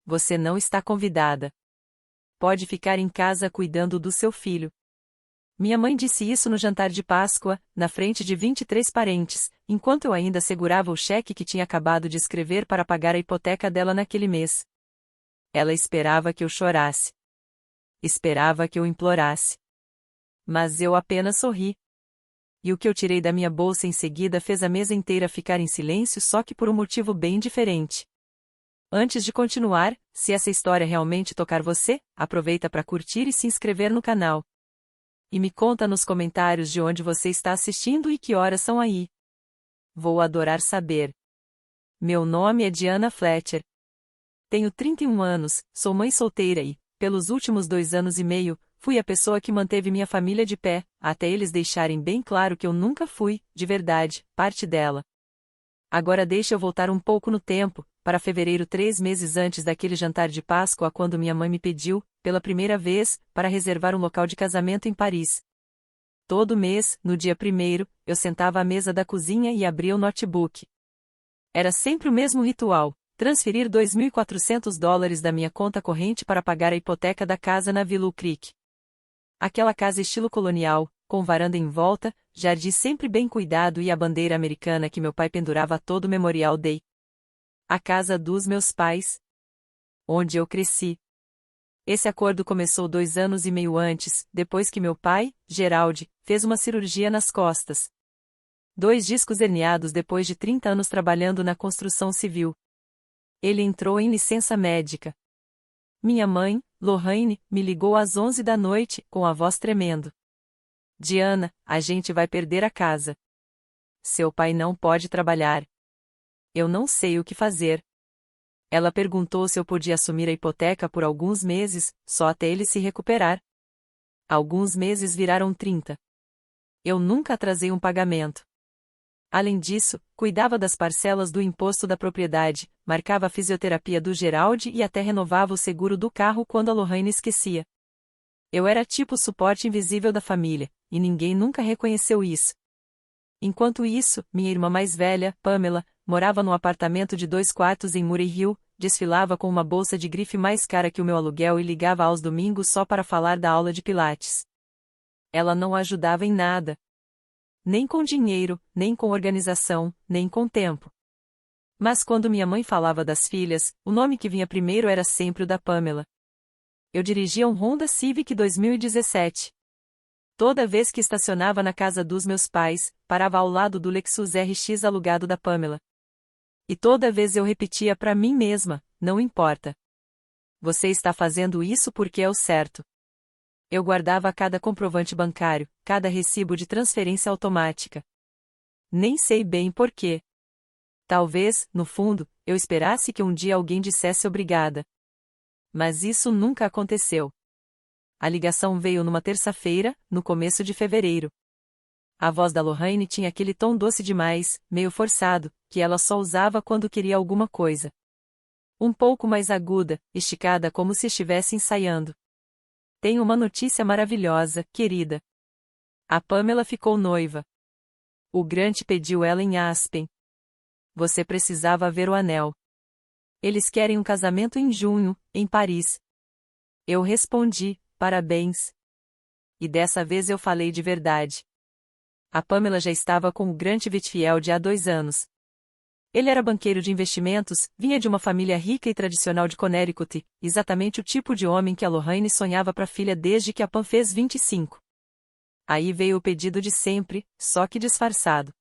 Você não está convidada. Pode ficar em casa cuidando do seu filho. Minha mãe disse isso no jantar de Páscoa, na frente de 23 parentes, enquanto eu ainda segurava o cheque que tinha acabado de escrever para pagar a hipoteca dela naquele mês. Ela esperava que eu chorasse. Esperava que eu implorasse. Mas eu apenas sorri. E o que eu tirei da minha bolsa em seguida fez a mesa inteira ficar em silêncio, só que por um motivo bem diferente. Antes de continuar, se essa história realmente tocar você, aproveita para curtir e se inscrever no canal. E me conta nos comentários de onde você está assistindo e que horas são aí. Vou adorar saber. Meu nome é Diana Fletcher. Tenho 31 anos, sou mãe solteira e, pelos últimos 2 anos e meio, fui a pessoa que manteve minha família de pé, até eles deixarem bem claro que eu nunca fui, de verdade, parte dela. Agora deixa eu voltar um pouco no tempo, para fevereiro, 3 meses antes daquele jantar de Páscoa, quando minha mãe me pediu, pela primeira vez, para reservar um local de casamento em Paris. Todo mês, no dia 1º, eu sentava à mesa da cozinha e abria o notebook. Era sempre o mesmo ritual: transferir $2.400 da minha conta corrente para pagar a hipoteca da casa na Willow Creek. Aquela casa estilo colonial, com varanda em volta, jardim sempre bem cuidado e a bandeira americana que meu pai pendurava a todo Memorial Day. A casa dos meus pais. Onde eu cresci. Esse acordo começou 2 anos e meio antes, depois que meu pai, Gerald, fez uma cirurgia nas costas. 2 discos herniados depois de 30 anos trabalhando na construção civil. Ele entrou em licença médica. Minha mãe, Lorraine, me ligou às 11 da noite, com a voz tremendo. Diana, a gente vai perder a casa. Seu pai não pode trabalhar. Eu não sei o que fazer. Ela perguntou se eu podia assumir a hipoteca por alguns meses, só até ele se recuperar. Alguns meses viraram 30. Eu nunca atrasei um pagamento. Além disso, cuidava das parcelas do imposto da propriedade, marcava a fisioterapia do Gerald e até renovava o seguro do carro quando a Lorraine esquecia. Eu era tipo o suporte invisível da família, e ninguém nunca reconheceu isso. Enquanto isso, minha irmã mais velha, Pamela, morava num apartamento de 2 quartos em Murray Hill, desfilava com uma bolsa de grife mais cara que o meu aluguel e ligava aos domingos só para falar da aula de pilates. Ela não ajudava em nada. Nem com dinheiro, nem com organização, nem com tempo. Mas quando minha mãe falava das filhas, o nome que vinha primeiro era sempre o da Pamela. Eu dirigia um Honda Civic 2017. Toda vez que estacionava na casa dos meus pais, parava ao lado do Lexus RX alugado da Pamela. E toda vez eu repetia para mim mesma: não importa. Você está fazendo isso porque é o certo. Eu guardava cada comprovante bancário, cada recibo de transferência automática. Nem sei bem por quê. Talvez, no fundo, eu esperasse que um dia alguém dissesse obrigada. Mas isso nunca aconteceu. A ligação veio numa terça-feira, no começo de fevereiro. A voz da Lorraine tinha aquele tom doce demais, meio forçado, que ela só usava quando queria alguma coisa. Um pouco mais aguda, esticada como se estivesse ensaiando. Tenho uma notícia maravilhosa, querida. A Pamela ficou noiva. O Grant pediu ela em Aspen. Você precisava ver o anel. Eles querem um casamento em junho, em Paris. Eu respondi: parabéns. E dessa vez eu falei de verdade. A Pamela já estava com o Grant Whitfield há 2 anos. Ele era banqueiro de investimentos, vinha de uma família rica e tradicional de Connecticut, exatamente o tipo de homem que a Lorraine sonhava para a filha desde que a Pam fez 25. Aí veio o pedido de sempre, só que disfarçado.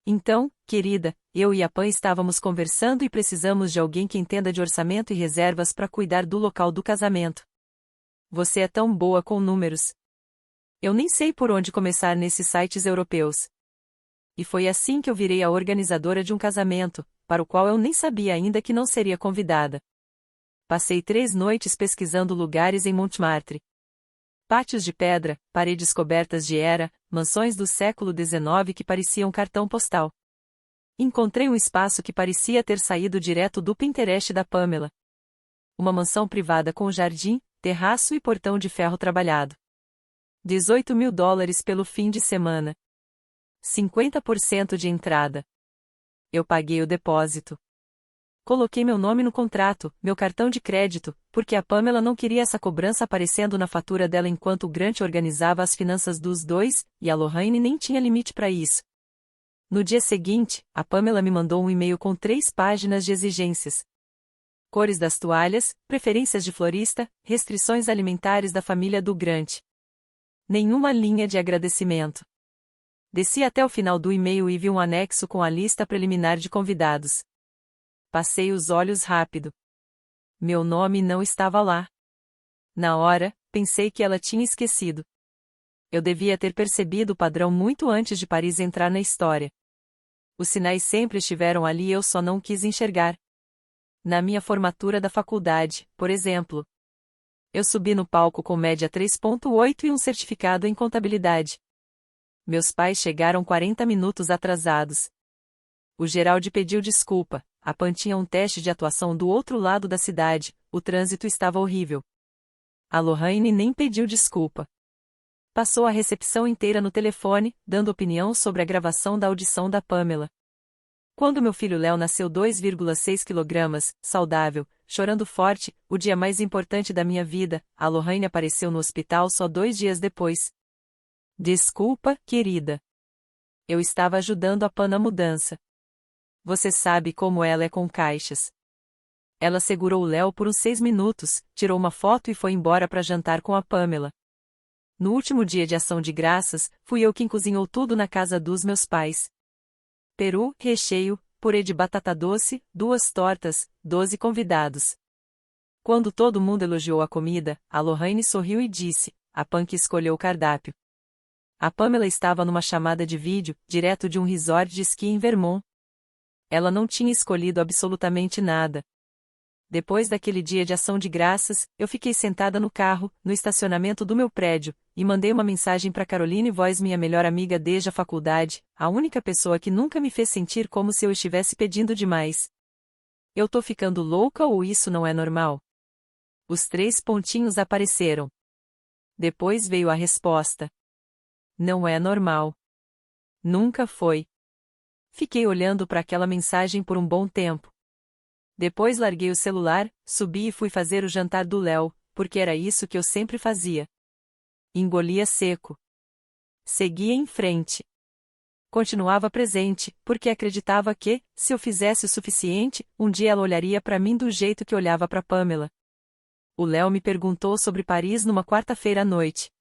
Então, querida, eu e a Pam estávamos conversando e precisamos de alguém que entenda de orçamento e reservas para cuidar do local do casamento. Você é tão boa com números. Eu nem sei por onde começar nesses sites europeus. E foi assim que eu virei a organizadora de um casamento, para o qual eu nem sabia ainda que não seria convidada. Passei 3 noites pesquisando lugares em Montmartre. Pátios de pedra, paredes cobertas de era, mansões do século XIX que pareciam cartão postal. Encontrei um espaço que parecia ter saído direto do Pinterest da Pamela. Uma mansão privada com jardim, terraço e portão de ferro trabalhado. $18.000 pelo fim de semana. 50% de entrada. Eu paguei o depósito. Coloquei meu nome no contrato, meu cartão de crédito, porque a Pamela não queria essa cobrança aparecendo na fatura dela enquanto o Grant organizava as finanças dos dois, e a Lorraine nem tinha limite para isso. No dia seguinte, a Pamela me mandou um e-mail com 3 páginas de exigências. Cores das toalhas, preferências de florista, restrições alimentares da família do Grant. Nenhuma linha de agradecimento. Desci até o final do e-mail e vi um anexo com a lista preliminar de convidados. Passei os olhos rápido. Meu nome não estava lá. Na hora, pensei que ela tinha esquecido. Eu devia ter percebido o padrão muito antes de Paris entrar na história. Os sinais sempre estiveram ali e eu só não quis enxergar. Na minha formatura da faculdade, por exemplo. Eu subi no palco com média 3.8 e um certificado em contabilidade. Meus pais chegaram 40 minutos atrasados. O Geraldi pediu desculpa, a Pan tinha um teste de atuação do outro lado da cidade, o trânsito estava horrível. A Lorraine nem pediu desculpa. Passou a recepção inteira no telefone, dando opinião sobre a gravação da audição da Pamela. Quando meu filho Léo nasceu 2,6 kg, saudável, chorando forte, o dia mais importante da minha vida, a Lorraine apareceu no hospital só 2 dias depois. Desculpa, querida. Eu estava ajudando a Pan na mudança. Você sabe como ela é com caixas. Ela segurou o Léo por uns 6 minutos, tirou uma foto e foi embora para jantar com a Pamela. No último dia de ação de graças, fui eu quem cozinhou tudo na casa dos meus pais. Peru, recheio, purê de batata doce, 2 tortas, 12 convidados. Quando todo mundo elogiou a comida, a Lorraine sorriu e disse, a Pan que escolheu o cardápio. A Pamela estava numa chamada de vídeo, direto de um resort de esqui em Vermont. Ela não tinha escolhido absolutamente nada. Depois daquele dia de ação de graças, eu fiquei sentada no carro, no estacionamento do meu prédio, e mandei uma mensagem para Caroline Voz, minha melhor amiga desde a faculdade, a única pessoa que nunca me fez sentir como se eu estivesse pedindo demais. Eu tô ficando louca ou isso não é normal? Os 3 pontinhos apareceram. Depois veio a resposta. Não é normal. Nunca foi. Fiquei olhando para aquela mensagem por um bom tempo. Depois larguei o celular, subi e fui fazer o jantar do Léo, porque era isso que eu sempre fazia. Engolia seco. Seguia em frente. Continuava presente, porque acreditava que, se eu fizesse o suficiente, um dia ela olharia para mim do jeito que olhava para Pamela. O Léo me perguntou sobre Paris numa quarta-feira à noite.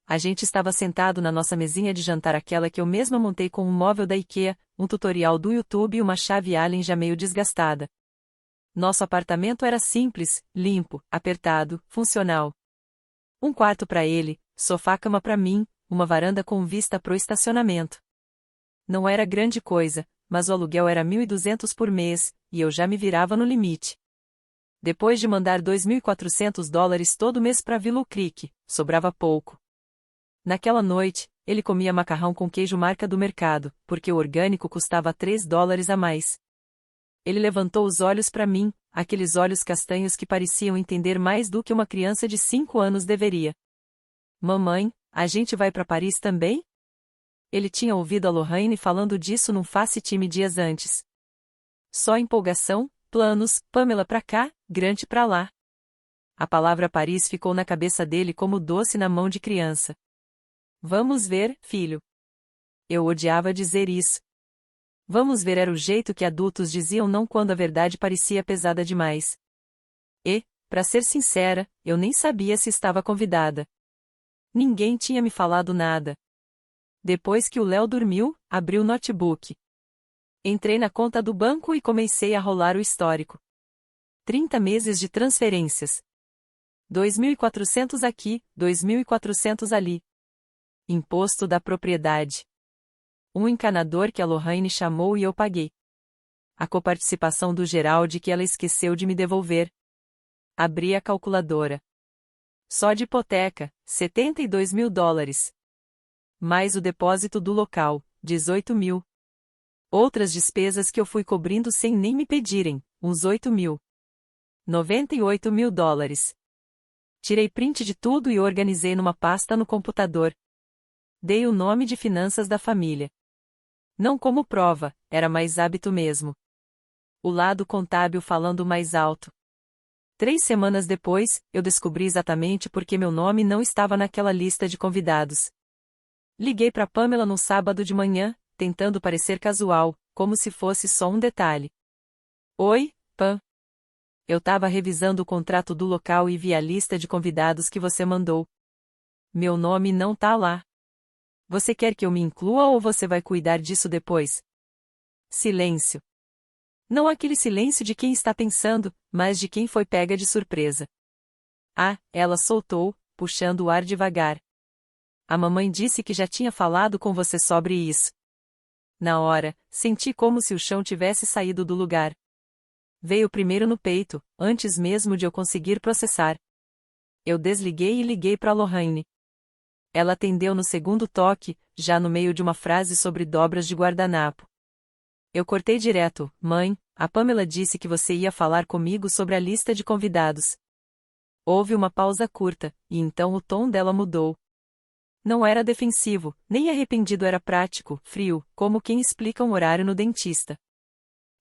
A gente estava sentado na nossa mesinha de jantar, aquela que eu mesma montei com um móvel da IKEA, um tutorial do YouTube e uma chave Allen já meio desgastada. Nosso apartamento era simples, limpo, apertado, funcional. Um quarto para ele, sofá-cama para mim, uma varanda com vista pro estacionamento. Não era grande coisa, mas o aluguel era $1.200 por mês, e eu já me virava no limite. Depois de mandar $2.400 todo mês para Willow Creek, sobrava pouco. Naquela noite, ele comia macarrão com queijo marca do mercado, porque o orgânico custava $3 a mais. Ele levantou os olhos para mim, aqueles olhos castanhos que pareciam entender mais do que uma criança de 5 anos deveria. Mamãe, a gente vai para Paris também? Ele tinha ouvido a Lorraine falando disso num Face Time dias antes. Só empolgação, planos, Pamela pra cá, Grant pra lá. A palavra Paris ficou na cabeça dele como doce na mão de criança. Vamos ver, filho. Eu odiava dizer isso. Vamos ver era o jeito que adultos diziam não quando a verdade parecia pesada demais. E, para ser sincera, eu nem sabia se estava convidada. Ninguém tinha me falado nada. Depois que o Léo dormiu, abri o notebook. Entrei na conta do banco e comecei a rolar o histórico. 30 meses de transferências. 2.400 aqui, 2.400 ali. Imposto da propriedade. Um encanador que a Lorraine chamou e eu paguei. A coparticipação do Geraldi que ela esqueceu de me devolver. Abri a calculadora. Só de hipoteca, $72.000. Mais o depósito do local, 18 mil. Outras despesas que eu fui cobrindo sem nem me pedirem, uns 8 mil. $98.000. Tirei print de tudo e organizei numa pasta no computador. Dei o nome de finanças da família. Não como prova, era mais hábito mesmo. O lado contábil falando mais alto. 3 semanas depois, eu descobri exatamente por que meu nome não estava naquela lista de convidados. Liguei para Pamela no sábado de manhã, tentando parecer casual, como se fosse só um detalhe. Oi, Pam. Eu estava revisando o contrato do local e vi a lista de convidados que você mandou. Meu nome não tá lá. Você quer que eu me inclua ou você vai cuidar disso depois? Silêncio. Não aquele silêncio de quem está pensando, mas de quem foi pega de surpresa. Ah, ela soltou, puxando o ar devagar. A mamãe disse que já tinha falado com você sobre isso. Na hora, senti como se o chão tivesse saído do lugar. Veio primeiro no peito, antes mesmo de eu conseguir processar. Eu desliguei e liguei para Lorraine. Ela atendeu no segundo toque, já no meio de uma frase sobre dobras de guardanapo. Eu cortei direto: mãe, a Pamela disse que você ia falar comigo sobre a lista de convidados. Houve uma pausa curta, e então o tom dela mudou. Não era defensivo, nem arrependido, era prático, frio, como quem explica um horário no dentista.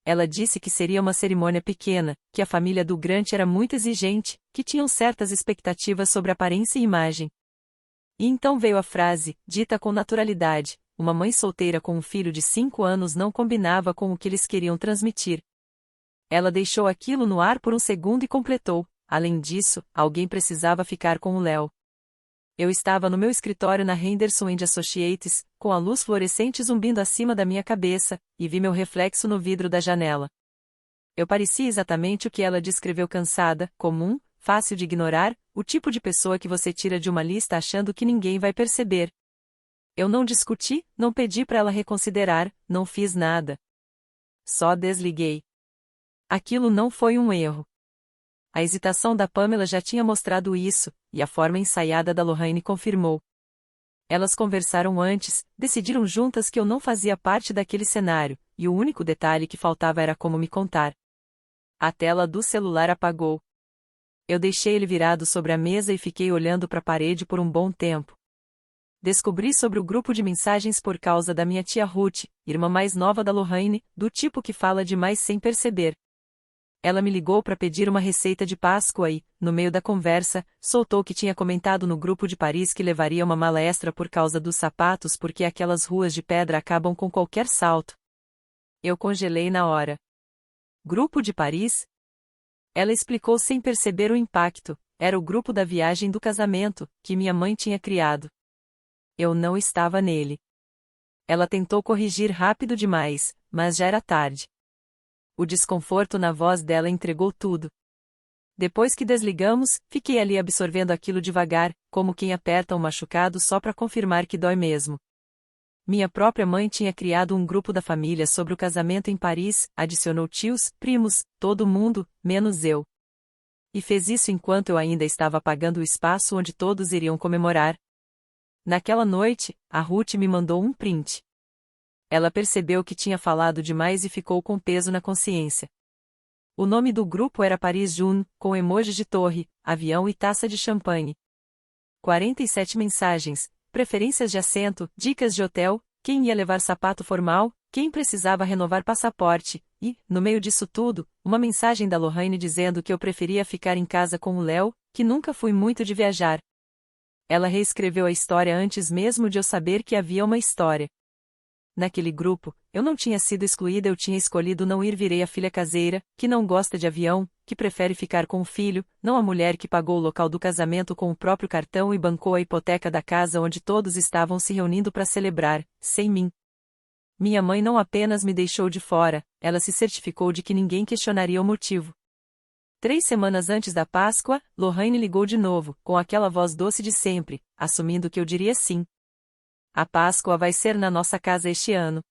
Ela disse que seria uma cerimônia pequena, que a família do Grant era muito exigente, que tinham certas expectativas sobre aparência e imagem. E então veio a frase, dita com naturalidade: uma mãe solteira com um filho de 5 anos não combinava com o que eles queriam transmitir. Ela deixou aquilo no ar por um segundo e completou: além disso, alguém precisava ficar com o Léo. Eu estava no meu escritório na Henderson & Associates, com a luz fluorescente zumbindo acima da minha cabeça, e vi meu reflexo no vidro da janela. Eu parecia exatamente o que ela descreveu: cansada, comum, fácil de ignorar, o tipo de pessoa que você tira de uma lista achando que ninguém vai perceber. Eu não discuti, não pedi para ela reconsiderar, não fiz nada. Só desliguei. Aquilo não foi um erro. A hesitação da Pamela já tinha mostrado isso, e a forma ensaiada da Lorraine confirmou. Elas conversaram antes, decidiram juntas que eu não fazia parte daquele cenário, e o único detalhe que faltava era como me contar. A tela do celular apagou. Eu deixei ele virado sobre a mesa e fiquei olhando para a parede por um bom tempo. Descobri sobre o grupo de mensagens por causa da minha tia Ruth, irmã mais nova da Lorraine, do tipo que fala demais sem perceber. Ela me ligou para pedir uma receita de Páscoa e, no meio da conversa, soltou que tinha comentado no grupo de Paris que levaria uma mala extra por causa dos sapatos porque aquelas ruas de pedra acabam com qualquer salto. Eu congelei na hora. Grupo de Paris? Ela explicou sem perceber o impacto: era o grupo da viagem do casamento, que minha mãe tinha criado. Eu não estava nele. Ela tentou corrigir rápido demais, mas já era tarde. O desconforto na voz dela entregou tudo. Depois que desligamos, fiquei ali absorvendo aquilo devagar, como quem aperta um machucado só para confirmar que dói mesmo. Minha própria mãe tinha criado um grupo da família sobre o casamento em Paris, adicionou tios, primos, todo mundo, menos eu. E fez isso enquanto eu ainda estava apagando o espaço onde todos iriam comemorar. Naquela noite, a Ruth me mandou um print. Ela percebeu que tinha falado demais e ficou com peso na consciência. O nome do grupo era Paris June, com emojis de torre, avião e taça de champanhe. 47 mensagens, preferências de assento, dicas de hotel, quem ia levar sapato formal, quem precisava renovar passaporte, e, no meio disso tudo, uma mensagem da Lorraine dizendo que eu preferia ficar em casa com o Léo, que nunca fui muito de viajar. Ela reescreveu a história antes mesmo de eu saber que havia uma história. Naquele grupo, eu não tinha sido excluída, eu tinha escolhido não ir. Virei a filha caseira, que não gosta de avião, que prefere ficar com o filho, não a mulher que pagou o local do casamento com o próprio cartão e bancou a hipoteca da casa onde todos estavam se reunindo para celebrar, sem mim. Minha mãe não apenas me deixou de fora, ela se certificou de que ninguém questionaria o motivo. 3 semanas antes da Páscoa, Lorraine ligou de novo, com aquela voz doce de sempre, assumindo que eu diria sim. A Páscoa vai ser na nossa casa este ano.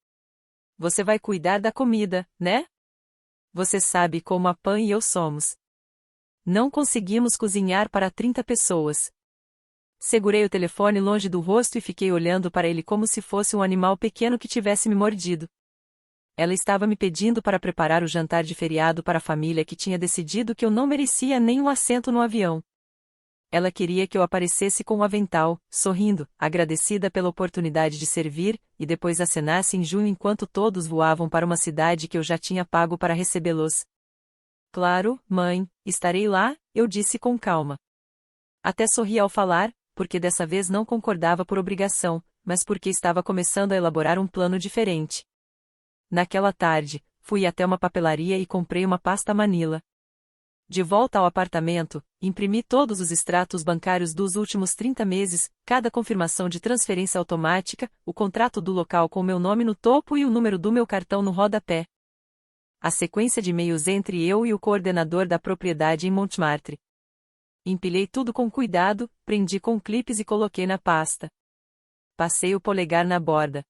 Você vai cuidar da comida, né? Você sabe como a Pam e eu somos. Não conseguimos cozinhar para 30 pessoas. Segurei o telefone longe do rosto e fiquei olhando para ele como se fosse um animal pequeno que tivesse me mordido. Ela estava me pedindo para preparar o jantar de feriado para a família que tinha decidido que eu não merecia nem um assento no avião. Ela queria que eu aparecesse com um avental, sorrindo, agradecida pela oportunidade de servir, e depois acenasse em junho enquanto todos voavam para uma cidade que eu já tinha pago para recebê-los. Claro, mãe, estarei lá, eu disse com calma. Até sorri ao falar, porque dessa vez não concordava por obrigação, mas porque estava começando a elaborar um plano diferente. Naquela tarde, fui até uma papelaria e comprei uma pasta Manila. De volta ao apartamento, imprimi todos os extratos bancários dos últimos 30 meses, cada confirmação de transferência automática, o contrato do local com meu nome no topo e o número do meu cartão no rodapé. A sequência de e-mails entre eu e o coordenador da propriedade em Montmartre. Empilhei tudo com cuidado, prendi com clipes e coloquei na pasta. Passei o polegar na borda.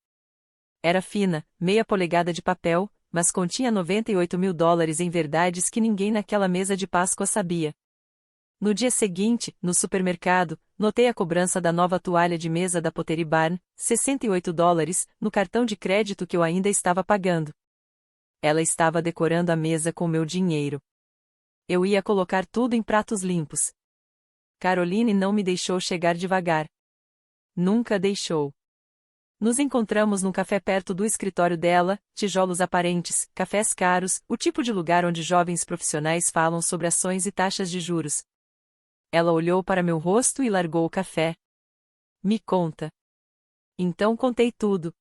Era fina, meia polegada de papel, mas continha $98.000 em verdades que ninguém naquela mesa de Páscoa sabia. No dia seguinte, no supermercado, notei a cobrança da nova toalha de mesa da Pottery Barn, $68, no cartão de crédito que eu ainda estava pagando. Ela estava decorando a mesa com meu dinheiro. Eu ia colocar tudo em pratos limpos. Caroline não me deixou chegar devagar. Nunca deixou. Nos encontramos num café perto do escritório dela, tijolos aparentes, cafés caros, o tipo de lugar onde jovens profissionais falam sobre ações e taxas de juros. Ela olhou para meu rosto e largou o café. Me conta. Então contei tudo.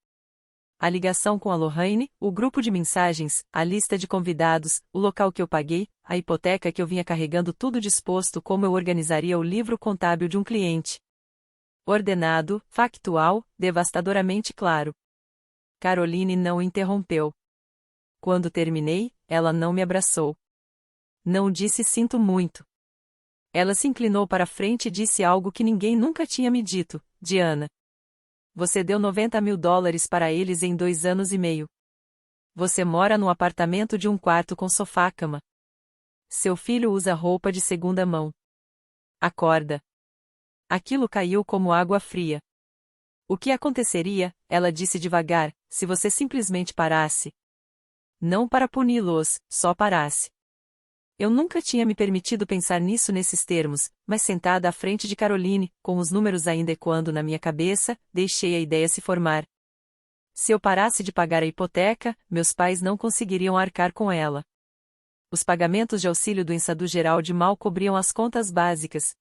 A ligação com a Lorraine, o grupo de mensagens, a lista de convidados, o local que eu paguei, a hipoteca que eu vinha carregando, tudo disposto como eu organizaria o livro contábil de um cliente. Ordenado, factual, devastadoramente claro. Caroline não interrompeu. Quando terminei, ela não me abraçou. Não disse sinto muito. Ela se inclinou para frente e disse algo que ninguém nunca tinha me dito: Diana. Você deu $90.000 para eles em 2 anos e meio. Você mora num apartamento de 1 quarto com sofá-cama. Seu filho usa roupa de segunda mão. Acorda. Aquilo caiu como água fria. O que aconteceria, ela disse devagar, se você simplesmente parasse? Não para puni-los, só parasse. Eu nunca tinha me permitido pensar nisso nesses termos, mas sentada à frente de Caroline, com os números ainda ecoando na minha cabeça, deixei a ideia se formar. Se eu parasse de pagar a hipoteca, meus pais não conseguiriam arcar com ela. Os pagamentos de auxílio-doença geral de mal cobriam as contas básicas.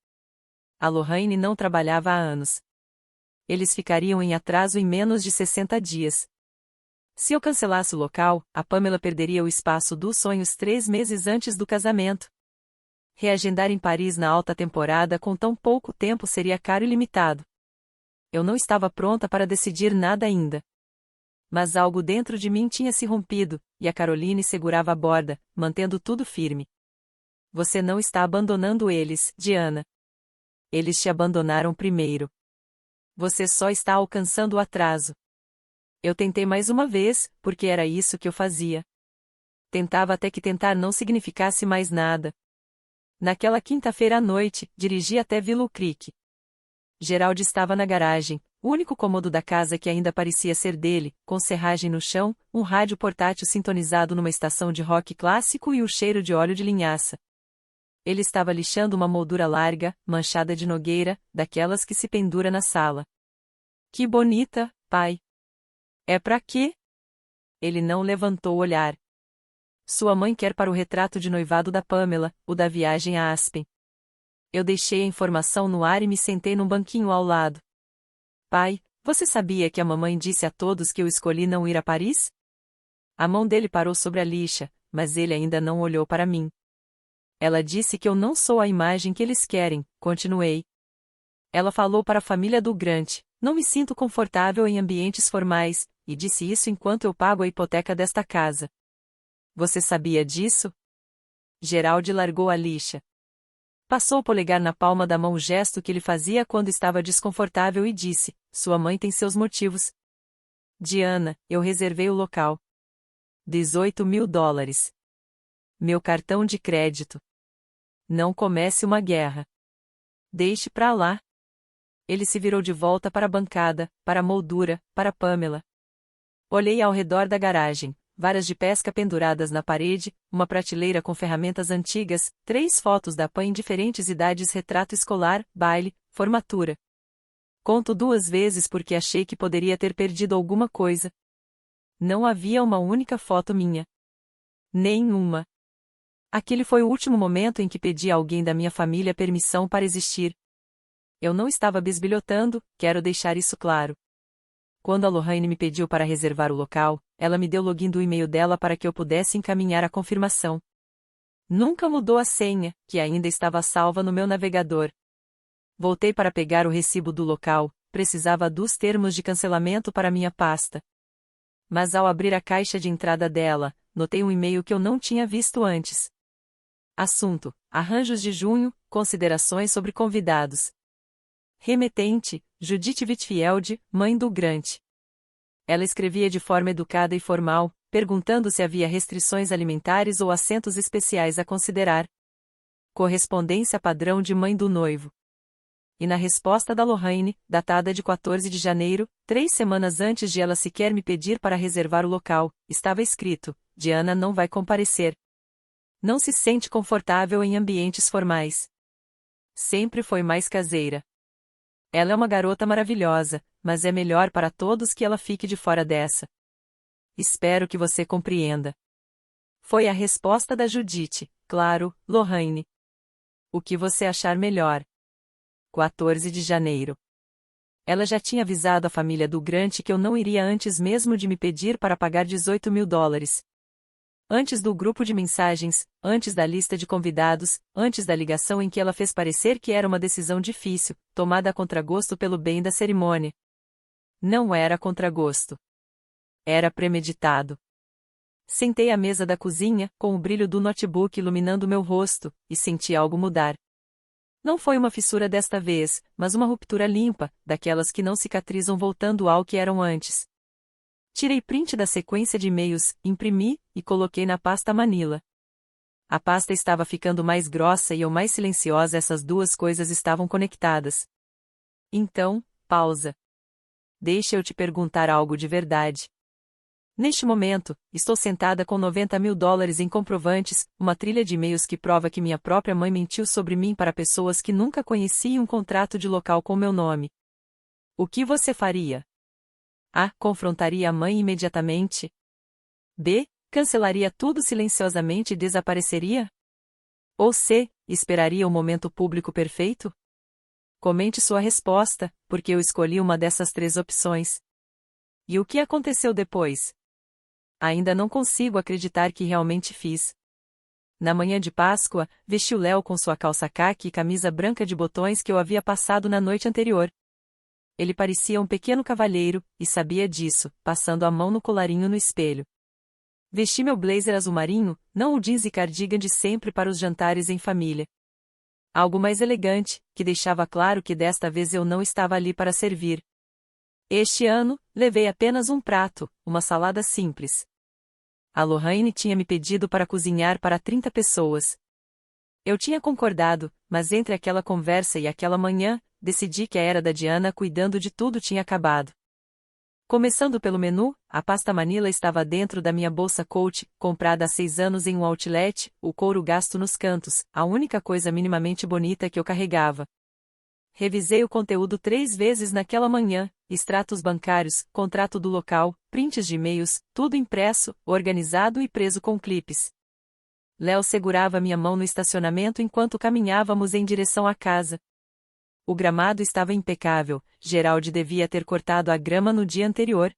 A Lorraine não trabalhava há anos. Eles ficariam em atraso em menos de 60 dias. Se eu cancelasse o local, a Pamela perderia o espaço dos sonhos 3 meses antes do casamento. Reagendar em Paris na alta temporada com tão pouco tempo seria caro e limitado. Eu não estava pronta para decidir nada ainda. Mas algo dentro de mim tinha se rompido, e a Caroline segurava a borda, mantendo tudo firme. Você não está abandonando eles, Diana. Eles te abandonaram primeiro. Você só está alcançando o atraso. Eu tentei mais uma vez, porque era isso que eu fazia. Tentava até que tentar não significasse mais nada. Naquela quinta-feira à noite, dirigi até Willow Creek. Gerald estava na garagem, o único cômodo da casa que ainda parecia ser dele, com serragem no chão, um rádio portátil sintonizado numa estação de rock clássico e o cheiro de óleo de linhaça. Ele estava lixando uma moldura larga, manchada de nogueira, daquelas que se pendura na sala. Que bonita, pai! É pra quê? Ele não levantou o olhar. Sua mãe quer para o retrato de noivado da Pamela, o da viagem a Aspen. Eu deixei a informação no ar e me sentei num banquinho ao lado. Pai, você sabia que a mamãe disse a todos que eu escolhi não ir a Paris? A mão dele parou sobre a lixa, mas ele ainda não olhou para mim. Ela disse que eu não sou a imagem que eles querem, continuei. Ela falou para a família do Grant, não me sinto confortável em ambientes formais, e disse isso enquanto eu pago a hipoteca desta casa. Você sabia disso? Gerald largou a lixa. Passou o polegar na palma da mão, o gesto que ele fazia quando estava desconfortável, e disse, sua mãe tem seus motivos. Diana, eu reservei o local. $18.000. Meu cartão de crédito. Não comece uma guerra. Deixe pra lá. Ele se virou de volta para a bancada, para a moldura, para Pamela. Olhei ao redor da garagem. varas de pesca penduradas na parede, uma prateleira com ferramentas antigas, 3 fotos da PAN em diferentes idades, retrato escolar, baile, formatura. Conto 2 vezes porque achei que poderia ter perdido alguma coisa. Não havia uma única foto minha. Nenhuma. Aquele foi o último momento em que pedi a alguém da minha família permissão para existir. Eu não estava bisbilhotando, quero deixar isso claro. Quando a Lorraine me pediu para reservar o local, ela me deu o login do e-mail dela para que eu pudesse encaminhar a confirmação. Nunca mudou a senha, que ainda estava salva no meu navegador. Voltei para pegar o recibo do local, precisava dos termos de cancelamento para minha pasta. Mas ao abrir a caixa de entrada dela, notei um e-mail que eu não tinha visto antes. Assunto: Arranjos de junho, considerações sobre convidados. Remetente: Judith Whitfield, mãe do Grant. Ela escrevia de forma educada e formal, perguntando se havia restrições alimentares ou assentos especiais a considerar. Correspondência padrão de mãe do noivo. E na resposta da Lorraine, datada de 14 de janeiro, 3 semanas antes de ela sequer me pedir para reservar o local, estava escrito: Diana não vai comparecer. Não se sente confortável em ambientes formais. Sempre foi mais caseira. Ela é uma garota maravilhosa, mas é melhor para todos que ela fique de fora dessa. Espero que você compreenda. Foi a resposta da Judith, claro, Lorraine. O que você achar melhor. 14 de janeiro. Ela já tinha avisado a família do Grant que eu não iria antes mesmo de me pedir para pagar $18.000. Antes do grupo de mensagens, antes da lista de convidados, antes da ligação em que ela fez parecer que era uma decisão difícil, tomada a contragosto pelo bem da cerimônia. Não era contragosto. Era premeditado. Sentei à mesa da cozinha, com o brilho do notebook iluminando meu rosto, e senti algo mudar. Não foi uma fissura desta vez, mas uma ruptura limpa, daquelas que não cicatrizam voltando ao que eram antes. Tirei print da sequência de e-mails, imprimi, e coloquei na pasta Manila. A pasta estava ficando mais grossa e eu mais silenciosa, essas duas coisas estavam conectadas. Então, pausa. Deixa eu te perguntar algo de verdade. Neste momento, estou sentada com $90.000 em comprovantes, uma trilha de e-mails que prova que minha própria mãe mentiu sobre mim para pessoas que nunca conheci e um contrato de local com meu nome. O que você faria? A. Confrontaria a mãe imediatamente. B. Cancelaria tudo silenciosamente e desapareceria? Ou C. Esperaria o momento público perfeito? Comente sua resposta, porque eu escolhi uma dessas 3 opções. E o que aconteceu depois? Ainda não consigo acreditar que realmente fiz. Na manhã de Páscoa, vesti o Léo com sua calça caqui e camisa branca de botões que eu havia passado na noite anterior. Ele parecia um pequeno cavalheiro, e sabia disso, passando a mão no colarinho no espelho. Vesti meu blazer azul marinho, não o jeans e cardigan de sempre para os jantares em família. Algo mais elegante, que deixava claro que desta vez eu não estava ali para servir. Este ano, levei apenas um prato, uma salada simples. A Lorraine tinha me pedido para cozinhar para 30 pessoas. Eu tinha concordado, mas entre aquela conversa e aquela manhã, decidi que a era da Diana cuidando de tudo tinha acabado. Começando pelo menu, a pasta Manila estava dentro da minha bolsa Coach, comprada há 6 anos em um outlet, o couro gasto nos cantos, a única coisa minimamente bonita que eu carregava. Revisei o conteúdo 3 vezes naquela manhã, extratos bancários, contrato do local, prints de e-mails, tudo impresso, organizado e preso com clipes. Léo segurava minha mão no estacionamento enquanto caminhávamos em direção à casa. O gramado estava impecável, Geraldi devia ter cortado a grama no dia anterior.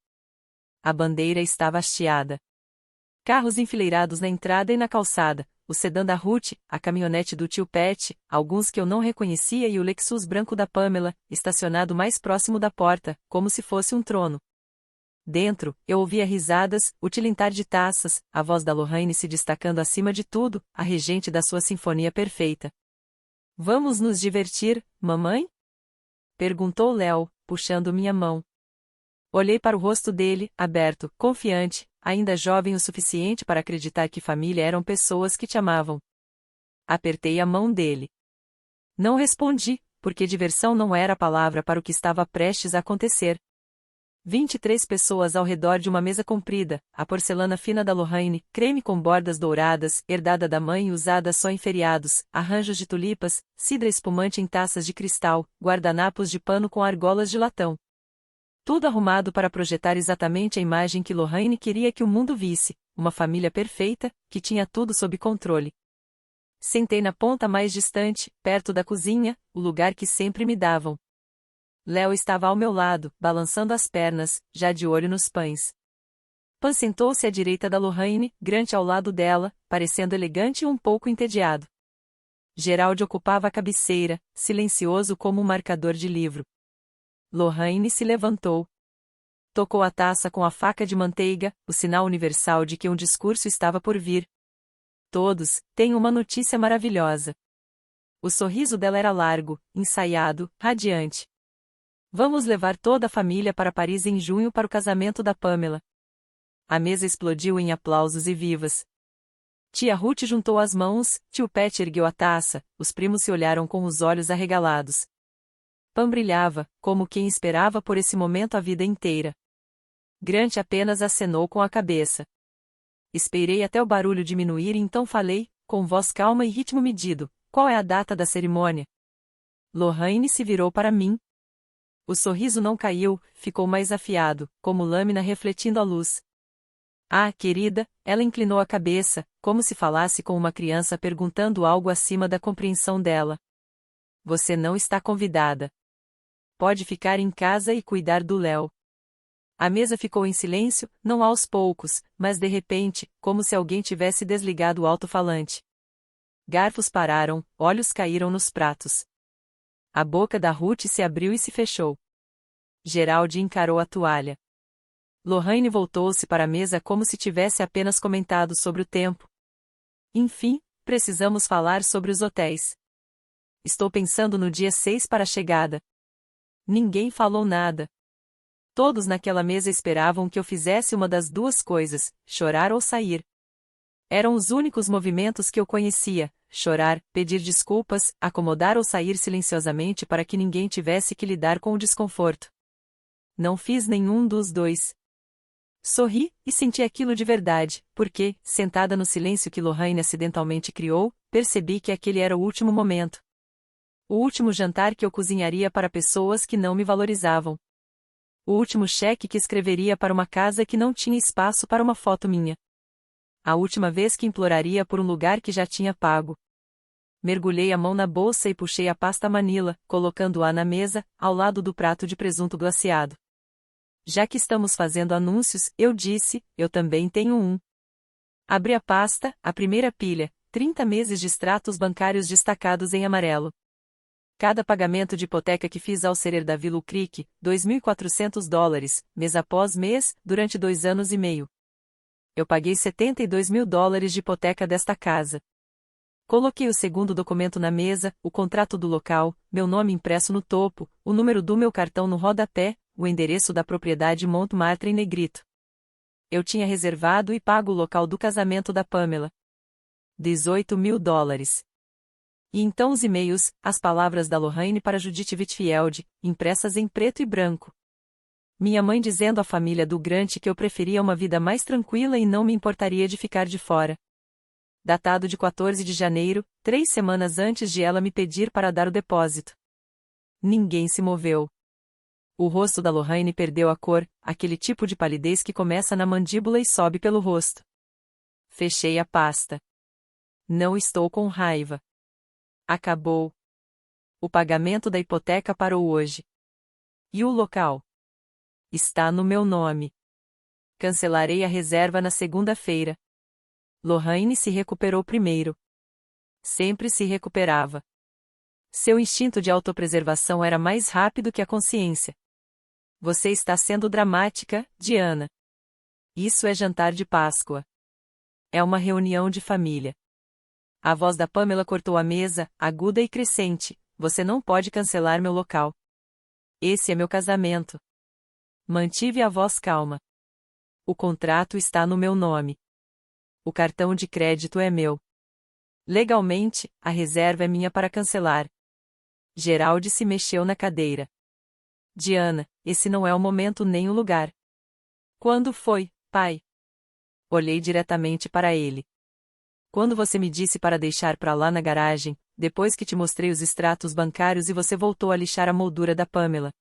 A bandeira estava hasteada. Carros enfileirados na entrada e na calçada, o sedã da Ruth, a caminhonete do tio Pat, alguns que eu não reconhecia e o Lexus branco da Pamela, estacionado mais próximo da porta, como se fosse um trono. Dentro, eu ouvia risadas, o tilintar de taças, a voz da Lorraine se destacando acima de tudo, a regente da sua sinfonia perfeita. Vamos nos divertir, mamãe? Perguntou Léo, puxando minha mão. Olhei para o rosto dele, aberto, confiante, ainda jovem o suficiente para acreditar que família eram pessoas que te amavam. Apertei a mão dele. Não respondi, porque diversão não era a palavra para o que estava prestes a acontecer. 23 pessoas ao redor de uma mesa comprida, a porcelana fina da Lorraine, creme com bordas douradas, herdada da mãe e usada só em feriados, arranjos de tulipas, cidra espumante em taças de cristal, guardanapos de pano com argolas de latão. Tudo arrumado para projetar exatamente a imagem que Lorraine queria que o mundo visse, uma família perfeita, que tinha tudo sob controle. Sentei na ponta mais distante, perto da cozinha, o lugar que sempre me davam. Léo estava ao meu lado, balançando as pernas, já de olho nos pães. Pan sentou-se à direita da Lorraine, Grant ao lado dela, parecendo elegante e um pouco entediado. Gerald ocupava a cabeceira, silencioso como um marcador de livro. Lorraine se levantou. Tocou a taça com a faca de manteiga, o sinal universal de que um discurso estava por vir. Todos, tenho uma notícia maravilhosa. O sorriso dela era largo, ensaiado, radiante. Vamos levar toda a família para Paris em junho para o casamento da Pamela. A mesa explodiu em aplausos e vivas. Tia Ruth juntou as mãos, tio Pat ergueu a taça, os primos se olharam com os olhos arregalados. Pam brilhava, como quem esperava por esse momento a vida inteira. Grant apenas acenou com a cabeça. Esperei até o barulho diminuir e então falei, com voz calma e ritmo medido, qual é a data da cerimônia? Lorraine se virou para mim. O sorriso não caiu, ficou mais afiado, como lâmina refletindo a luz. Ah, querida, ela inclinou a cabeça, como se falasse com uma criança perguntando algo acima da compreensão dela. Você não está convidada. Pode ficar em casa e cuidar do Léo. A mesa ficou em silêncio, não aos poucos, mas de repente, como se alguém tivesse desligado o alto-falante. Garfos pararam, olhos caíram nos pratos. A boca da Ruth se abriu e se fechou. Gerald encarou a toalha. Lorraine voltou-se para a mesa como se tivesse apenas comentado sobre o tempo. Enfim, precisamos falar sobre os hotéis. Estou pensando no dia 6 para a chegada. Ninguém falou nada. Todos naquela mesa esperavam que eu fizesse uma das duas coisas, chorar ou sair. Eram os únicos movimentos que eu conhecia, chorar, pedir desculpas, acomodar ou sair silenciosamente para que ninguém tivesse que lidar com o desconforto. Não fiz nenhum dos dois. Sorri, e senti aquilo de verdade, porque, sentada no silêncio que Lorraine acidentalmente criou, percebi que aquele era o último momento. O último jantar que eu cozinharia para pessoas que não me valorizavam. O último cheque que escreveria para uma casa que não tinha espaço para uma foto minha. A última vez que imploraria por um lugar que já tinha pago. Mergulhei a mão na bolsa e puxei a pasta Manila, colocando-a na mesa, ao lado do prato de presunto glaciado. Já que estamos fazendo anúncios, eu disse, eu também tenho um. Abri a pasta, a primeira pilha, 30 meses de extratos bancários destacados em amarelo. Cada pagamento de hipoteca que fiz ao ser da Willow Creek, $2.400, mês após mês, durante 2 anos e meio. Eu paguei $72.000 de hipoteca desta casa. Coloquei o segundo documento na mesa, o contrato do local, meu nome impresso no topo, o número do meu cartão no rodapé, o endereço da propriedade Montmartre em negrito. Eu tinha reservado e pago o local do casamento da Pamela. $18.000. E então os e-mails, as palavras da Lorraine para Judith Whitfield, impressas em preto e branco. Minha mãe dizendo à família do Grant que eu preferia uma vida mais tranquila e não me importaria de ficar de fora. Datado de 14 de janeiro, 3 semanas antes de ela me pedir para dar o depósito. Ninguém se moveu. O rosto da Lorraine perdeu a cor, aquele tipo de palidez que começa na mandíbula e sobe pelo rosto. Fechei a pasta. Não estou com raiva. Acabou. O pagamento da hipoteca parou hoje. E o local? Está no meu nome. Cancelarei a reserva na segunda-feira. Lorraine se recuperou primeiro. Sempre se recuperava. Seu instinto de autopreservação era mais rápido que a consciência. Você está sendo dramática, Diana. Isso é jantar de Páscoa. É uma reunião de família. A voz da Pamela cortou a mesa, aguda e crescente. Você não pode cancelar meu local. Esse é meu casamento. Mantive a voz calma. O contrato está no meu nome. O cartão de crédito é meu. Legalmente, a reserva é minha para cancelar. Gerald se mexeu na cadeira. Diana, esse não é o momento nem o lugar. Quando foi, pai? Olhei diretamente para ele. Quando você me disse para deixar para lá na garagem, depois que te mostrei os extratos bancários e você voltou a lixar a moldura da Pamela.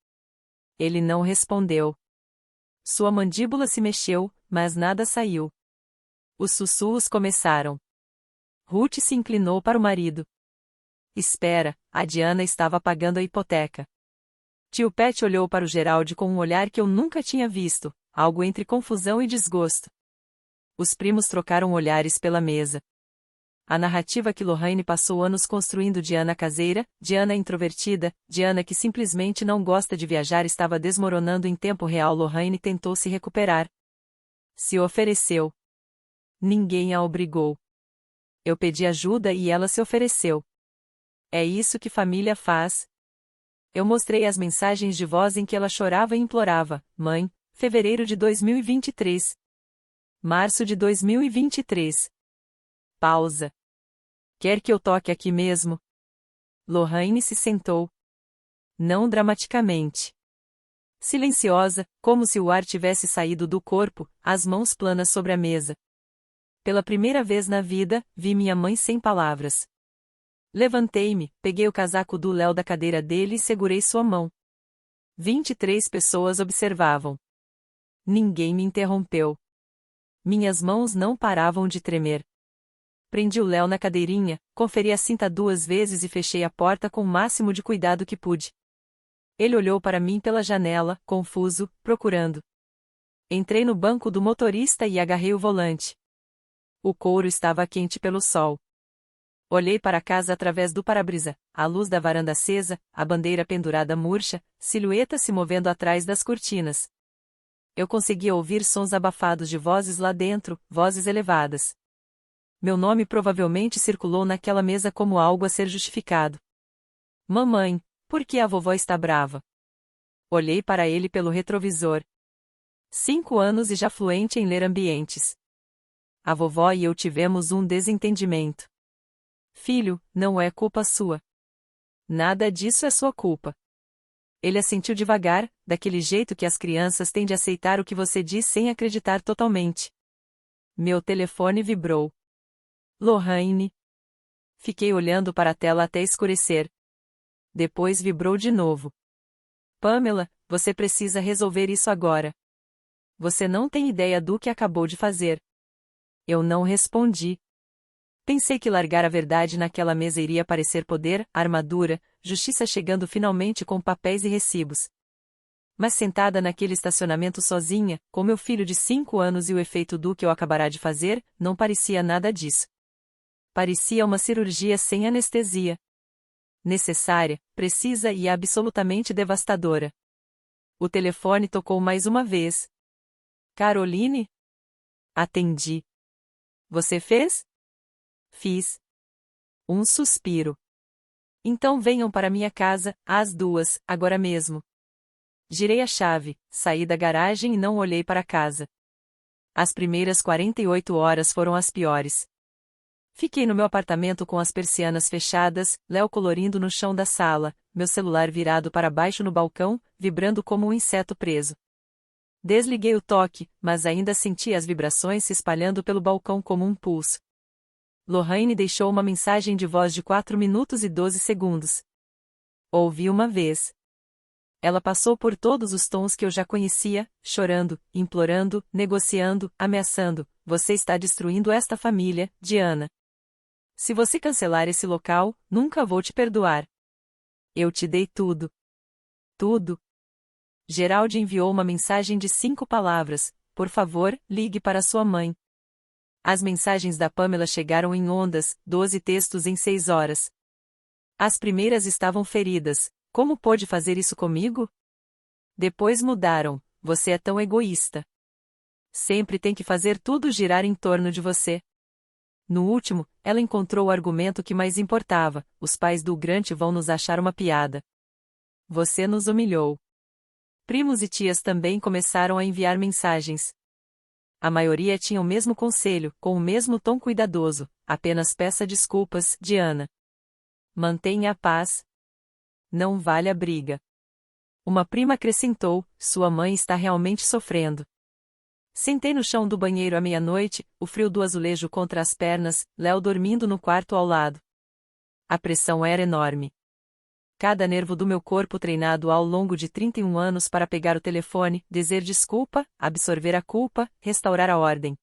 Ele não respondeu. Sua mandíbula se mexeu, mas nada saiu. Os sussurros começaram. Ruth se inclinou para o marido. Espera, a Diana estava pagando a hipoteca. Tio Pat olhou para o Gerald com um olhar que eu nunca tinha visto, algo entre confusão e desgosto. Os primos trocaram olhares pela mesa. A narrativa que Lorraine passou anos construindo Diana caseira, Diana introvertida, Diana que simplesmente não gosta de viajar estava desmoronando em tempo real. Lorraine tentou se recuperar. Se ofereceu. Ninguém a obrigou. Eu pedi ajuda e ela se ofereceu. É isso que família faz. Eu mostrei as mensagens de voz em que ela chorava e implorava. Mãe, fevereiro de 2023. Março de 2023. Pausa. Quer que eu toque aqui mesmo? Lorraine se sentou. Não dramaticamente. Silenciosa, como se o ar tivesse saído do corpo, as mãos planas sobre a mesa. Pela primeira vez na vida, vi minha mãe sem palavras. Levantei-me, peguei o casaco do Léo da cadeira dele e segurei sua mão. 23 pessoas observavam. Ninguém me interrompeu. Minhas mãos não paravam de tremer. Prendi o Léo na cadeirinha, conferi a cinta 2 vezes e fechei a porta com o máximo de cuidado que pude. Ele olhou para mim pela janela, confuso, procurando. Entrei no banco do motorista e agarrei o volante. O couro estava quente pelo sol. Olhei para a casa através do para-brisa, a luz da varanda acesa, a bandeira pendurada murcha, silhueta se movendo atrás das cortinas. Eu conseguia ouvir sons abafados de vozes lá dentro, vozes elevadas. Meu nome provavelmente circulou naquela mesa como algo a ser justificado. Mamãe, por que a vovó está brava? Olhei para ele pelo retrovisor. 5 anos e já fluente em ler ambientes. A vovó e eu tivemos um desentendimento. Filho, não é culpa sua. Nada disso é sua culpa. Ele assentiu devagar, daquele jeito que as crianças têm de aceitar o que você diz sem acreditar totalmente. Meu telefone vibrou. Lorraine. Fiquei olhando para a tela até escurecer. Depois vibrou de novo. Pamela, você precisa resolver isso agora. Você não tem ideia do que acabou de fazer. Eu não respondi. Pensei que largar a verdade naquela mesa iria parecer poder, armadura, justiça chegando finalmente com papéis e recibos. Mas sentada naquele estacionamento sozinha, com meu filho de 5 anos e o efeito do que eu acabará de fazer, não parecia nada disso. Parecia uma cirurgia sem anestesia. Necessária, precisa e absolutamente devastadora. O telefone tocou mais uma vez. Caroline? Atendi. Você fez? Fiz. Um suspiro. Então venham para minha casa, às 2, agora mesmo. Girei a chave, saí da garagem e não olhei para casa. As primeiras 48 horas foram as piores. Fiquei no meu apartamento com as persianas fechadas, Léo colorindo no chão da sala, meu celular virado para baixo no balcão, vibrando como um inseto preso. Desliguei o toque, mas ainda senti as vibrações se espalhando pelo balcão como um pulso. Lorraine deixou uma mensagem de voz de 4 minutos e 12 segundos. Ouvi uma vez. Ela passou por todos os tons que eu já conhecia, chorando, implorando, negociando, ameaçando. Você está destruindo esta família, Diana. Se você cancelar esse local, nunca vou te perdoar. Eu te dei tudo. Tudo. Gerald enviou uma mensagem de 5 palavras. Por favor, ligue para sua mãe. As mensagens da Pamela chegaram em ondas, 12 textos em 6 horas. As primeiras estavam feridas. Como pôde fazer isso comigo? Depois mudaram. Você é tão egoísta. Sempre tem que fazer tudo girar em torno de você. No último, ela encontrou o argumento que mais importava: os pais do Grant vão nos achar uma piada. Você nos humilhou. Primos e tias também começaram a enviar mensagens. A maioria tinha o mesmo conselho, com o mesmo tom cuidadoso: apenas peça desculpas, Diana. Mantenha a paz. Não vale a briga. Uma prima acrescentou: sua mãe está realmente sofrendo. Sentei no chão do banheiro à meia-noite, o frio do azulejo contra as pernas, Léo dormindo no quarto ao lado. A pressão era enorme. Cada nervo do meu corpo treinado ao longo de 31 anos para pegar o telefone, dizer desculpa, absorver a culpa, restaurar a ordem.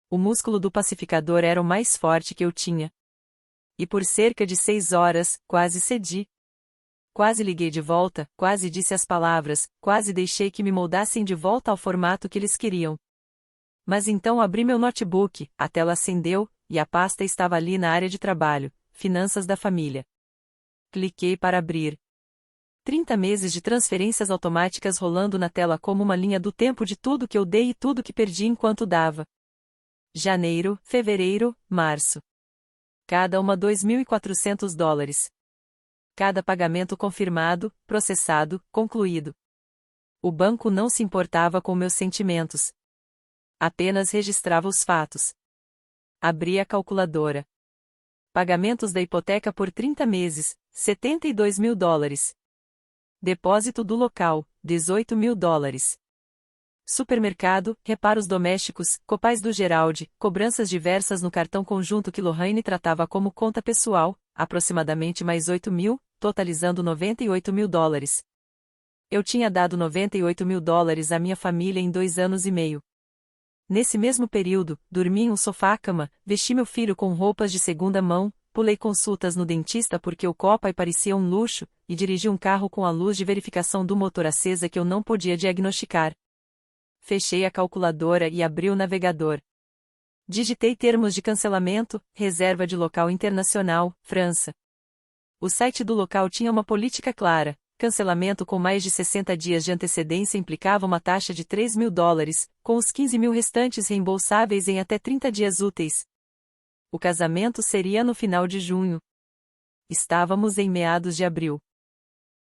O músculo do pacificador era o mais forte que eu tinha. E por cerca de 6 horas, quase cedi. Quase liguei de volta, quase disse as palavras, quase deixei que me moldassem de volta ao formato que eles queriam. Mas então abri meu notebook, a tela acendeu, e a pasta estava ali na área de trabalho, Finanças da Família. Cliquei para abrir. 30 meses de transferências automáticas rolando na tela como uma linha do tempo de tudo que eu dei e tudo que perdi enquanto dava. Janeiro, fevereiro, março. Cada uma $2.400. Cada pagamento confirmado, processado, concluído. O banco não se importava com meus sentimentos. Apenas registrava os fatos. Abri a calculadora. Pagamentos da hipoteca por 30 meses, $72.000. Depósito do local, $18.000. Supermercado, reparos domésticos, copais do Geraldi, cobranças diversas no cartão conjunto que Lohane tratava como conta pessoal, aproximadamente mais $8.000, totalizando $98.000. Eu tinha dado $98.000 à minha família em 2 anos e meio. Nesse mesmo período, dormi em um sofá-cama, vesti meu filho com roupas de segunda mão, pulei consultas no dentista porque o Copa parecia um luxo, e dirigi um carro com a luz de verificação do motor acesa que eu não podia diagnosticar. Fechei a calculadora e abri o navegador. Digitei termos de cancelamento, reserva de local internacional, França. O site do local tinha uma política clara: cancelamento com mais de 60 dias de antecedência implicava uma taxa de $3.000, com os 15.000 restantes reembolsáveis em até 30 dias úteis. O casamento seria no final de junho. Estávamos em meados de abril.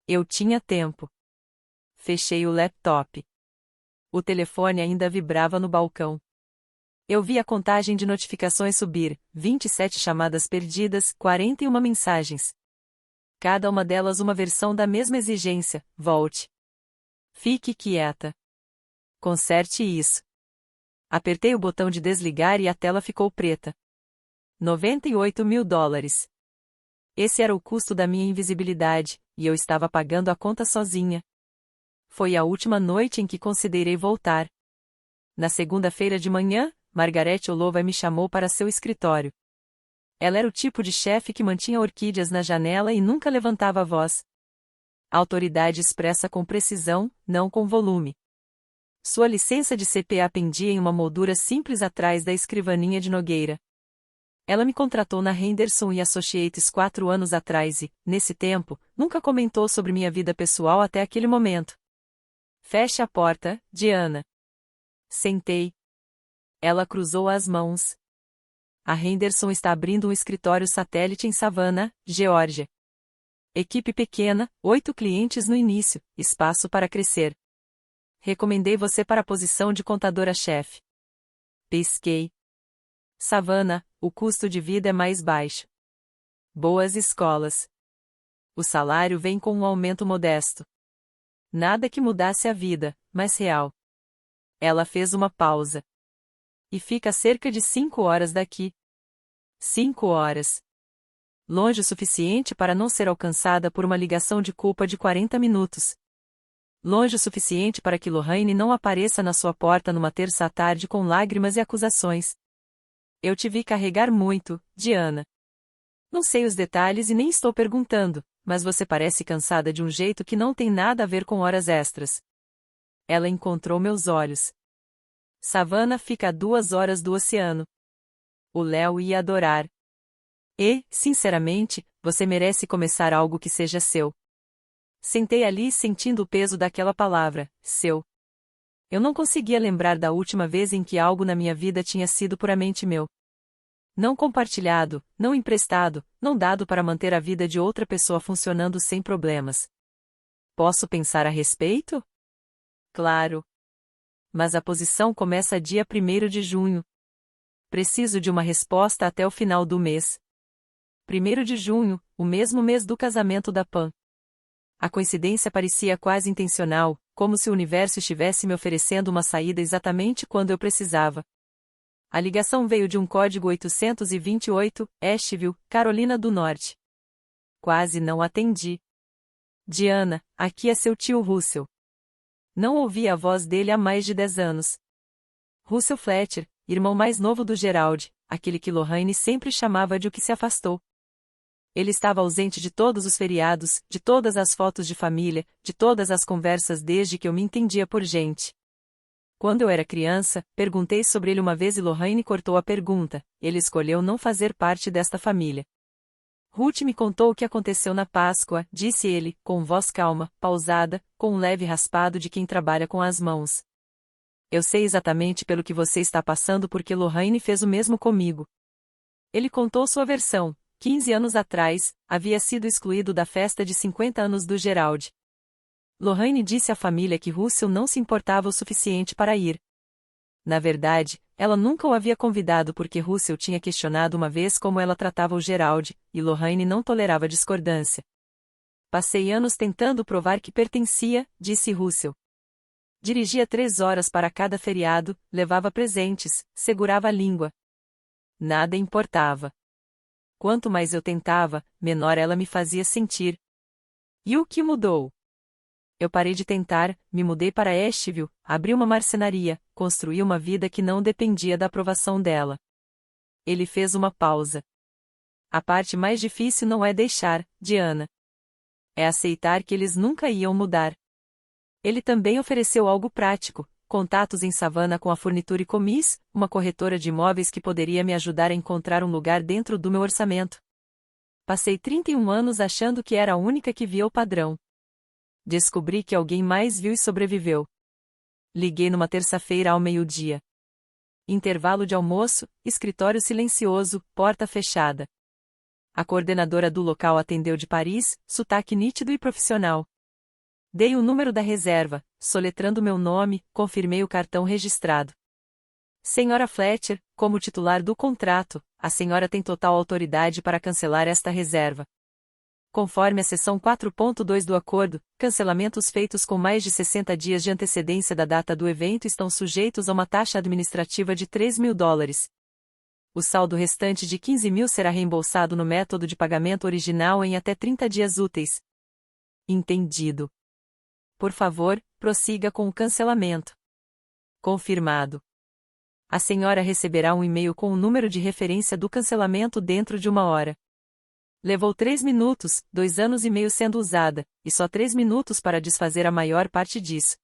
Eu tinha tempo. Fechei o laptop. O telefone ainda vibrava no balcão. Eu vi a contagem de notificações subir, 27 chamadas perdidas, 41 mensagens. Cada uma delas uma versão da mesma exigência: volte. Fique quieta. Conserte isso. Apertei o botão de desligar e a tela ficou preta. $98.000. Esse era o custo da minha invisibilidade, e eu estava pagando a conta sozinha. Foi a última noite em que considerei voltar. Na segunda-feira de manhã, Margarete Olova me chamou para seu escritório. Ela era o tipo de chefe que mantinha orquídeas na janela e nunca levantava a voz. Autoridade expressa com precisão, não com volume. Sua licença de CPA pendia em uma moldura simples atrás da escrivaninha de Nogueira. Ela me contratou na Henderson e Associates 4 anos atrás e, nesse tempo, nunca comentou sobre minha vida pessoal até aquele momento. Feche a porta, Diana. Sentei. Ela cruzou as mãos. A Henderson está abrindo um escritório satélite em Savannah, Geórgia. Equipe pequena, 8 clientes no início, espaço para crescer. Recomendei você para a posição de contadora-chefe. Pisquei. Savannah, o custo de vida é mais baixo. Boas escolas. O salário vem com um aumento modesto. Nada que mudasse a vida, mas real. Ela fez uma pausa. E fica a cerca de 5 horas daqui. 5 horas. Longe o suficiente para não ser alcançada por uma ligação de culpa de 40 minutos. Longe o suficiente para que Lohane não apareça na sua porta numa terça à tarde com lágrimas e acusações. Eu te vi carregar muito, Diana. Não sei os detalhes e nem estou perguntando, mas você parece cansada de um jeito que não tem nada a ver com horas extras. Ela encontrou meus olhos. Savannah fica a 2 horas do oceano. O Léo ia adorar. E, sinceramente, você merece começar algo que seja seu. Sentei ali sentindo o peso daquela palavra, seu. Eu não conseguia lembrar da última vez em que algo na minha vida tinha sido puramente meu. Não compartilhado, não emprestado, não dado para manter a vida de outra pessoa funcionando sem problemas. Posso pensar a respeito? Claro. Mas a posição começa dia 1º de junho. Preciso de uma resposta até o final do mês. 1º de junho, o mesmo mês do casamento da Pam. A coincidência parecia quase intencional, como se o universo estivesse me oferecendo uma saída exatamente quando eu precisava. A ligação veio de um código 828, Asheville, Carolina do Norte. Quase não atendi. Diana, aqui é seu tio Russell. Não ouvi a voz dele há mais de 10 anos. Russell Fletcher, irmão mais novo do Gerald, aquele que Lorraine sempre chamava de o que se afastou. Ele estava ausente de todos os feriados, de todas as fotos de família, de todas as conversas desde que eu me entendia por gente. Quando eu era criança, perguntei sobre ele uma vez e Lorraine cortou a pergunta. Ele escolheu não fazer parte desta família. Ruth me contou o que aconteceu na Páscoa, disse ele, com voz calma, pausada, com um leve raspado de quem trabalha com as mãos. Eu sei exatamente pelo que você está passando porque Lorraine fez o mesmo comigo. Ele contou sua versão. 15 anos atrás, havia sido excluído da festa de 50 anos do Gerald. Lorraine disse à família que Russell não se importava o suficiente para ir. Na verdade, ela nunca o havia convidado porque Russell tinha questionado uma vez como ela tratava o Gerald, e Lorraine não tolerava discordância. Passei anos tentando provar que pertencia, disse Russell. Dirigia 3 horas para cada feriado, levava presentes, segurava a língua. Nada importava. Quanto mais eu tentava, menor ela me fazia sentir. E o que mudou? Eu parei de tentar, me mudei para Asheville, abri uma marcenaria, construí uma vida que não dependia da aprovação dela. Ele fez uma pausa. A parte mais difícil não é deixar, Diana. É aceitar que eles nunca iam mudar. Ele também ofereceu algo prático, contatos em Savannah com a Furniture Commis, uma corretora de imóveis que poderia me ajudar a encontrar um lugar dentro do meu orçamento. Passei 31 anos achando que era a única que via o padrão. Descobri que alguém mais viu e sobreviveu. Liguei numa terça-feira ao meio-dia. Intervalo de almoço, escritório silencioso, porta fechada. A coordenadora do local atendeu de Paris, sotaque nítido e profissional. Dei o número da reserva, soletrando meu nome, confirmei o cartão registrado. Senhora Fletcher, como titular do contrato, a senhora tem total autoridade para cancelar esta reserva. Conforme a seção 4.2 do acordo, cancelamentos feitos com mais de 60 dias de antecedência da data do evento estão sujeitos a uma taxa administrativa de $3.000. O saldo restante de 15.000 será reembolsado no método de pagamento original em até 30 dias úteis. Entendido. Por favor, prossiga com o cancelamento. Confirmado. A senhora receberá um e-mail com o número de referência do cancelamento dentro de 1 hora. Levou 3 minutos, 2 anos e meio sendo usada, e só 3 minutos para desfazer a maior parte disso.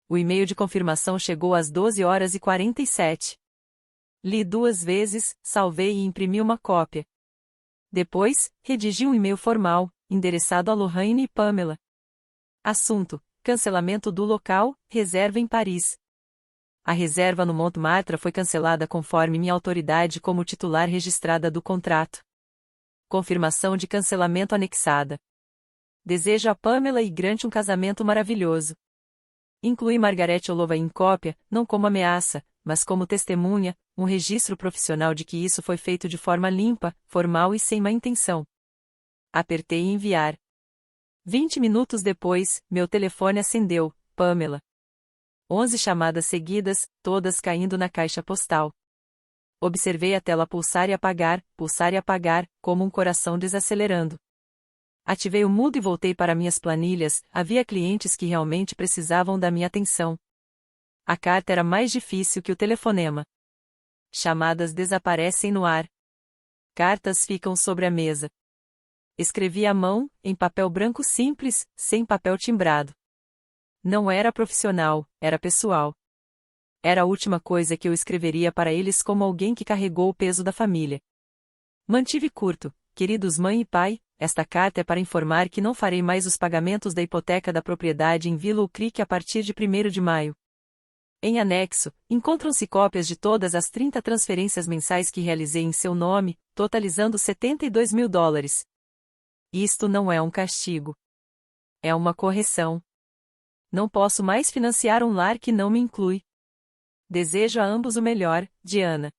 O e-mail de confirmação chegou às 12h47. Li 2 vezes, salvei e imprimi uma cópia. Depois, redigi um e-mail formal, endereçado a Lorraine e Pamela. Assunto: cancelamento do local, reserva em Paris. A reserva no Montmartre foi cancelada conforme minha autoridade como titular registrada do contrato. Confirmação de cancelamento anexada. Desejo a Pamela e Grant um casamento maravilhoso. Incluí Margaret Olova em cópia, não como ameaça, mas como testemunha, um registro profissional de que isso foi feito de forma limpa, formal e sem má intenção. Apertei enviar. 20 minutos depois, meu telefone acendeu, Pamela. 11 chamadas seguidas, todas caindo na caixa postal. Observei a tela pulsar e apagar, como um coração desacelerando. Ativei o mudo e voltei para minhas planilhas, havia clientes que realmente precisavam da minha atenção. A carta era mais difícil que o telefonema. Chamadas desaparecem no ar. Cartas ficam sobre a mesa. Escrevi à mão, em papel branco simples, sem papel timbrado. Não era profissional, era pessoal. Era a última coisa que eu escreveria para eles como alguém que carregou o peso da família. Mantive curto: queridos mãe e pai, esta carta é para informar que não farei mais os pagamentos da hipoteca da propriedade em Willow Creek a partir de 1º de maio. Em anexo, encontram-se cópias de todas as 30 transferências mensais que realizei em seu nome, totalizando $72.000. Isto não é um castigo. É uma correção. Não posso mais financiar um lar que não me inclui. Desejo a ambos o melhor, Diana.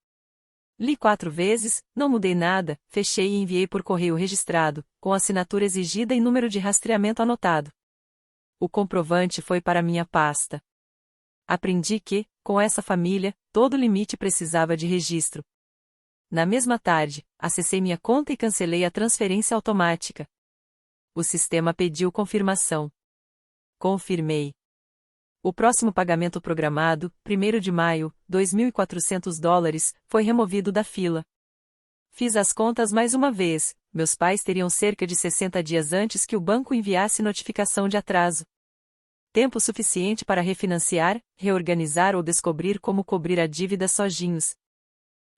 Li 4 vezes, não mudei nada, fechei e enviei por correio registrado, com assinatura exigida e número de rastreamento anotado. O comprovante foi para minha pasta. Aprendi que, com essa família, todo limite precisava de registro. Na mesma tarde, acessei minha conta e cancelei a transferência automática. O sistema pediu confirmação. Confirmei. O próximo pagamento programado, 1º de maio, $2.400, foi removido da fila. Fiz as contas mais uma vez, meus pais teriam cerca de 60 dias antes que o banco enviasse notificação de atraso. Tempo suficiente para refinanciar, reorganizar ou descobrir como cobrir a dívida sozinhos.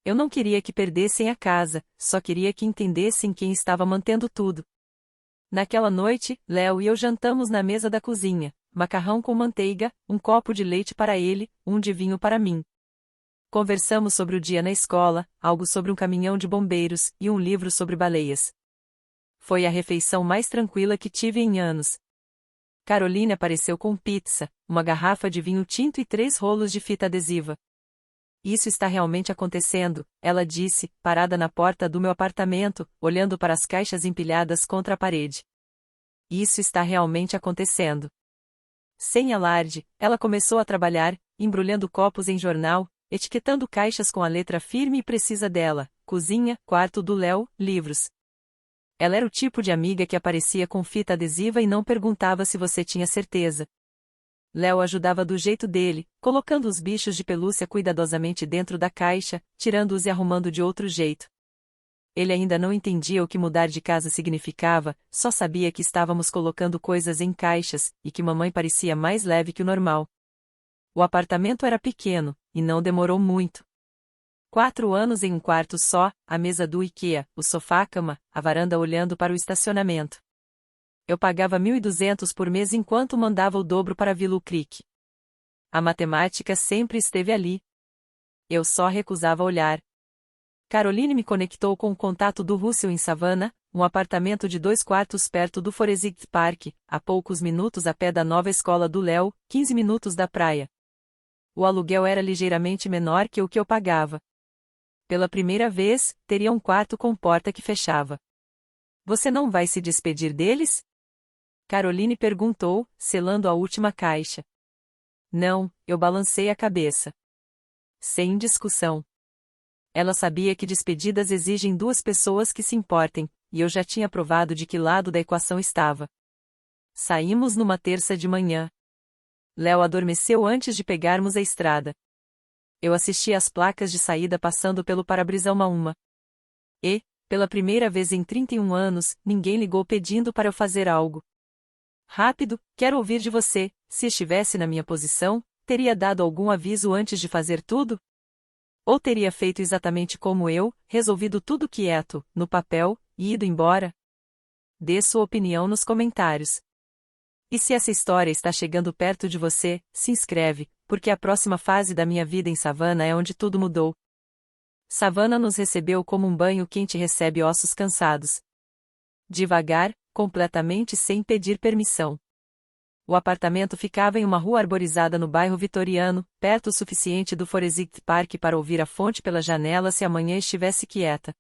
Eu não queria que perdessem a casa, só queria que entendessem quem estava mantendo tudo. Naquela noite, Léo e eu jantamos na mesa da cozinha, macarrão com manteiga, um copo de leite para ele, um de vinho para mim. Conversamos sobre o dia na escola, algo sobre um caminhão de bombeiros e um livro sobre baleias. Foi a refeição mais tranquila que tive em anos. Caroline apareceu com pizza, uma garrafa de vinho tinto e 3 rolos de fita adesiva. Isso está realmente acontecendo, ela disse, parada na porta do meu apartamento, olhando para as caixas empilhadas contra a parede. Isso está realmente acontecendo. Sem alarde, ela começou a trabalhar, embrulhando copos em jornal, etiquetando caixas com a letra firme e precisa dela, cozinha, quarto do Léo, livros. Ela era o tipo de amiga que aparecia com fita adesiva e não perguntava se você tinha certeza. Léo ajudava do jeito dele, colocando os bichos de pelúcia cuidadosamente dentro da caixa, tirando-os e arrumando de outro jeito. Ele ainda não entendia o que mudar de casa significava, só sabia que estávamos colocando coisas em caixas, e que mamãe parecia mais leve que o normal. O apartamento era pequeno, e não demorou muito. 4 anos em um quarto só, a mesa do IKEA, o sofá-cama, a varanda olhando para o estacionamento. Eu pagava 1.200 por mês enquanto mandava o dobro para Willow Creek. A matemática sempre esteve ali. Eu só recusava olhar. Caroline me conectou com o contato do Russell em Savannah, um apartamento de 2 quartos perto do Forsyth Park, a poucos minutos a pé da nova escola do Léo, 15 minutos da praia. O aluguel era ligeiramente menor que o que eu pagava. Pela primeira vez, teria um quarto com porta que fechava. Você não vai se despedir deles? Caroline perguntou, selando a última caixa. Não, eu balancei a cabeça. Sem discussão. Ela sabia que despedidas exigem 2 pessoas que se importem, e eu já tinha provado de que lado da equação estava. Saímos numa terça de manhã. Léo adormeceu antes de pegarmos a estrada. Eu assisti às placas de saída passando pelo para-brisa uma a uma. E, pela primeira vez em 31 anos, ninguém ligou pedindo para eu fazer algo. Rápido, quero ouvir de você, se estivesse na minha posição, teria dado algum aviso antes de fazer tudo? Ou teria feito exatamente como eu, resolvido tudo quieto, no papel, e ido embora? Dê sua opinião nos comentários. E se essa história está chegando perto de você, se inscreve, porque a próxima fase da minha vida em Savannah é onde tudo mudou. Savannah nos recebeu como um banho quente recebe ossos cansados. Devagar, completamente sem pedir permissão. O apartamento ficava em uma rua arborizada no bairro vitoriano, perto o suficiente do Forsyth Park para ouvir a fonte pela janela se a manhã estivesse quieta.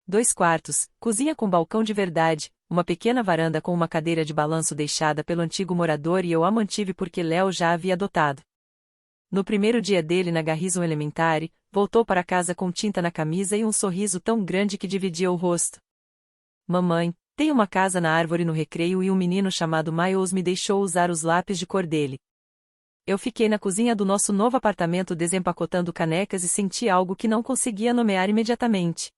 2 quartos, cozinha com balcão de verdade, uma pequena varanda com uma cadeira de balanço deixada pelo antigo morador e eu a mantive porque Léo já havia adotado. No primeiro dia dele na Garrison Elementary, voltou para casa com tinta na camisa e um sorriso tão grande que dividia o rosto. Mamãe, tem uma casa na árvore no recreio e um menino chamado Miles me deixou usar os lápis de cor dele. Eu fiquei na cozinha do nosso novo apartamento desempacotando canecas e senti algo que não conseguia nomear imediatamente.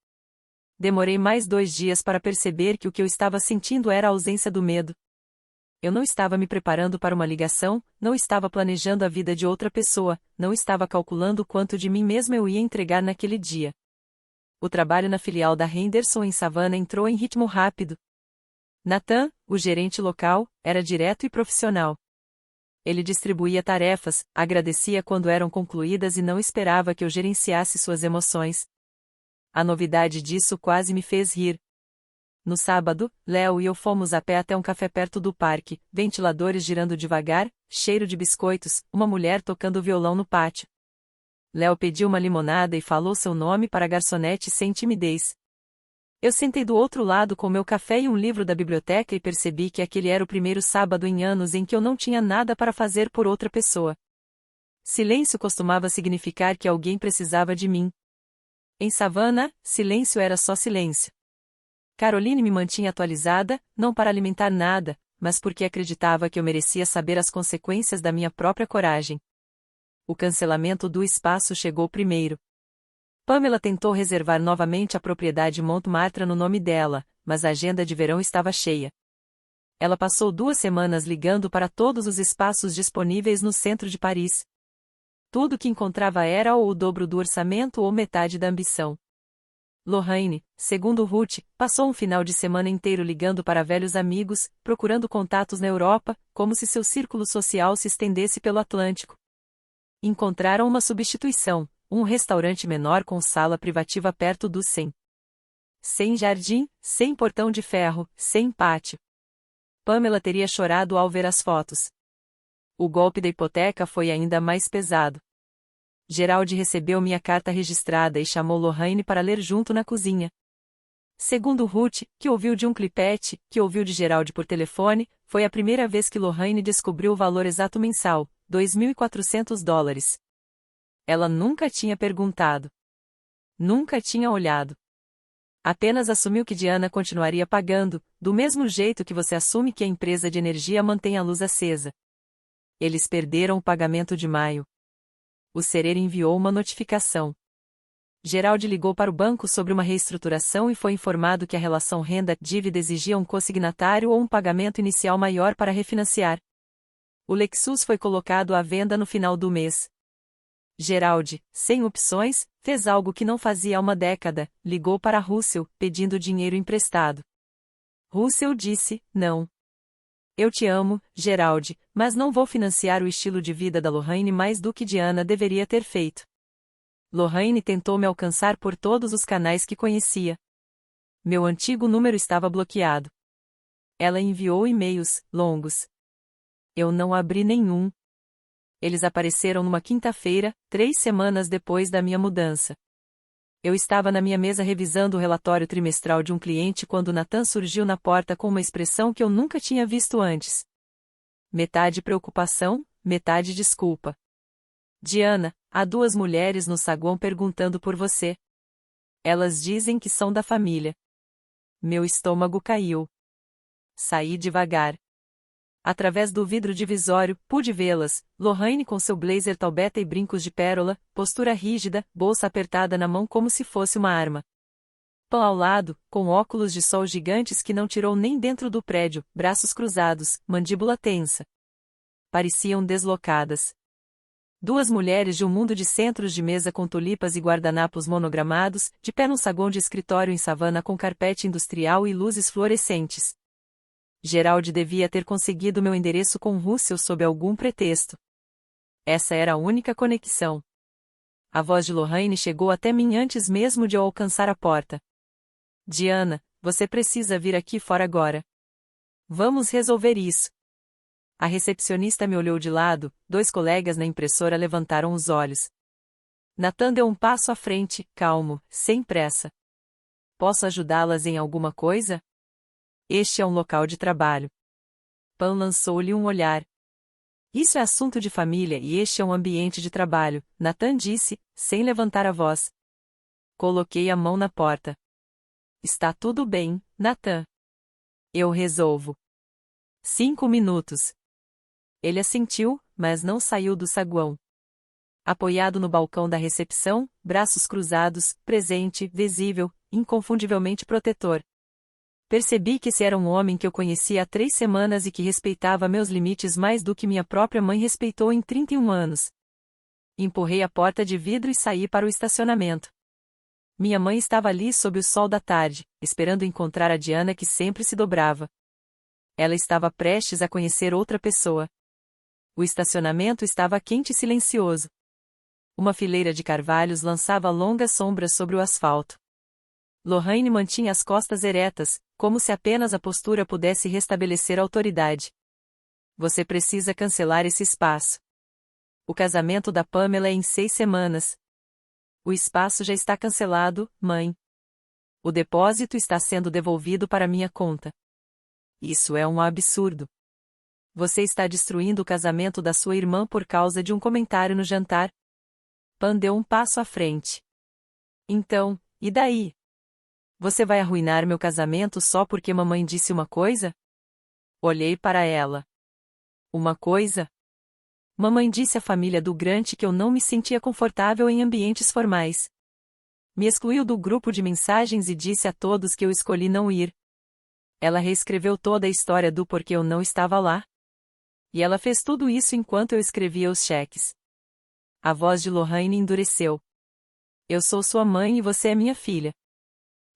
Demorei mais 2 dias para perceber que o que eu estava sentindo era a ausência do medo. Eu não estava me preparando para uma ligação, não estava planejando a vida de outra pessoa, não estava calculando quanto de mim mesma eu ia entregar naquele dia. O trabalho na filial da Henderson em Savannah entrou em ritmo rápido. Nathan, o gerente local, era direto e profissional. Ele distribuía tarefas, agradecia quando eram concluídas e não esperava que eu gerenciasse suas emoções. A novidade disso quase me fez rir. No sábado, Léo e eu fomos a pé até um café perto do parque, ventiladores girando devagar, cheiro de biscoitos, uma mulher tocando violão no pátio. Léo pediu uma limonada e falou seu nome para a garçonete sem timidez. Eu sentei do outro lado com meu café e um livro da biblioteca e percebi que aquele era o primeiro sábado em anos em que eu não tinha nada para fazer por outra pessoa. Silêncio costumava significar que alguém precisava de mim. Em Savannah, silêncio era só silêncio. Caroline me mantinha atualizada, não para alimentar nada, mas porque acreditava que eu merecia saber as consequências da minha própria coragem. O cancelamento do espaço chegou primeiro. Pamela tentou reservar novamente a propriedade Montmartre no nome dela, mas a agenda de verão estava cheia. Ela passou 2 semanas ligando para todos os espaços disponíveis no centro de Paris. Tudo que encontrava era ou o dobro do orçamento ou metade da ambição. Lorraine, segundo Ruth, passou um final de semana inteiro ligando para velhos amigos, procurando contatos na Europa, como se seu círculo social se estendesse pelo Atlântico. Encontraram uma substituição, um restaurante menor com sala privativa perto do Seine. Sem jardim, sem portão de ferro, sem pátio. Pamela teria chorado ao ver as fotos. O golpe da hipoteca foi ainda mais pesado. Gerald recebeu minha carta registrada e chamou Lorraine para ler junto na cozinha. Segundo Ruth, que ouviu de um clipete, que ouviu de Gerald por telefone, foi a primeira vez que Lorraine descobriu o valor exato mensal, $2.400. Ela nunca tinha perguntado. Nunca tinha olhado. Apenas assumiu que Diana continuaria pagando, do mesmo jeito que você assume que a empresa de energia mantém a luz acesa. Eles perderam o pagamento de maio. O cereiro enviou uma notificação. Gerald ligou para o banco sobre uma reestruturação e foi informado que a relação renda-dívida exigia um consignatário ou um pagamento inicial maior para refinanciar. O Lexus foi colocado à venda no final do mês. Gerald, sem opções, fez algo que não fazia há uma década, ligou para Russell, pedindo dinheiro emprestado. Russell disse, não. Eu te amo, Gerald, mas não vou financiar o estilo de vida da Lorraine mais do que Diana deveria ter feito. Lorraine tentou me alcançar por todos os canais que conhecia. Meu antigo número estava bloqueado. Ela enviou e-mails, longos. Eu não abri nenhum. Eles apareceram numa quinta-feira, 3 semanas depois da minha mudança. Eu estava na minha mesa revisando o relatório trimestral de um cliente quando Nathan surgiu na porta com uma expressão que eu nunca tinha visto antes. Metade preocupação, metade desculpa. Diana, há 2 mulheres no saguão perguntando por você. Elas dizem que são da família. Meu estômago caiu. Saí devagar. Através do vidro divisório, pude vê-las, Lorraine com seu blazer taubeta e brincos de pérola, postura rígida, bolsa apertada na mão como se fosse uma arma. Pão ao lado, com óculos de sol gigantes que não tirou nem dentro do prédio, braços cruzados, mandíbula tensa. Pareciam deslocadas. 2 mulheres de um mundo de centros de mesa com tulipas e guardanapos monogramados, de pé num saguão de escritório em Savannah com carpete industrial e luzes fluorescentes. Gerald devia ter conseguido meu endereço com Russell sob algum pretexto. Essa era a única conexão. A voz de Lorraine chegou até mim antes mesmo de eu alcançar a porta. Diana, você precisa vir aqui fora agora. Vamos resolver isso. A recepcionista me olhou de lado, 2 colegas na impressora levantaram os olhos. Nathan deu um passo à frente, calmo, sem pressa. Posso ajudá-las em alguma coisa? Este é um local de trabalho. Pam lançou-lhe um olhar. Isso é assunto de família e este é um ambiente de trabalho, Nathan disse, sem levantar a voz. Coloquei a mão na porta. Está tudo bem, Nathan. Eu resolvo. 5 minutos. Ele assentiu, mas não saiu do saguão. Apoiado no balcão da recepção, braços cruzados, presente, visível, inconfundivelmente protetor. Percebi que esse era um homem que eu conhecia há 3 semanas e que respeitava meus limites mais do que minha própria mãe respeitou em 31 anos. Empurrei a porta de vidro e saí para o estacionamento. Minha mãe estava ali sob o sol da tarde, esperando encontrar a Diana que sempre se dobrava. Ela estava prestes a conhecer outra pessoa. O estacionamento estava quente e silencioso. Uma fileira de carvalhos lançava longas sombras sobre o asfalto. Lorraine mantinha as costas eretas, como se apenas a postura pudesse restabelecer a autoridade. Você precisa cancelar esse espaço. O casamento da Pamela é em 6 semanas, O espaço já está cancelado, mãe. O depósito está sendo devolvido para minha conta. Isso é um absurdo. Você está destruindo o casamento da sua irmã por causa de um comentário no jantar? Pan deu um passo à frente. Então, e daí? Você vai arruinar meu casamento só porque mamãe disse uma coisa? Olhei para ela. Uma coisa? Mamãe disse à família do Grant que eu não me sentia confortável em ambientes formais. Me excluiu do grupo de mensagens e disse a todos que eu escolhi não ir. Ela reescreveu toda a história do porquê eu não estava lá. E ela fez tudo isso enquanto eu escrevia os cheques. A voz de Lorraine endureceu. Eu sou sua mãe e você é minha filha.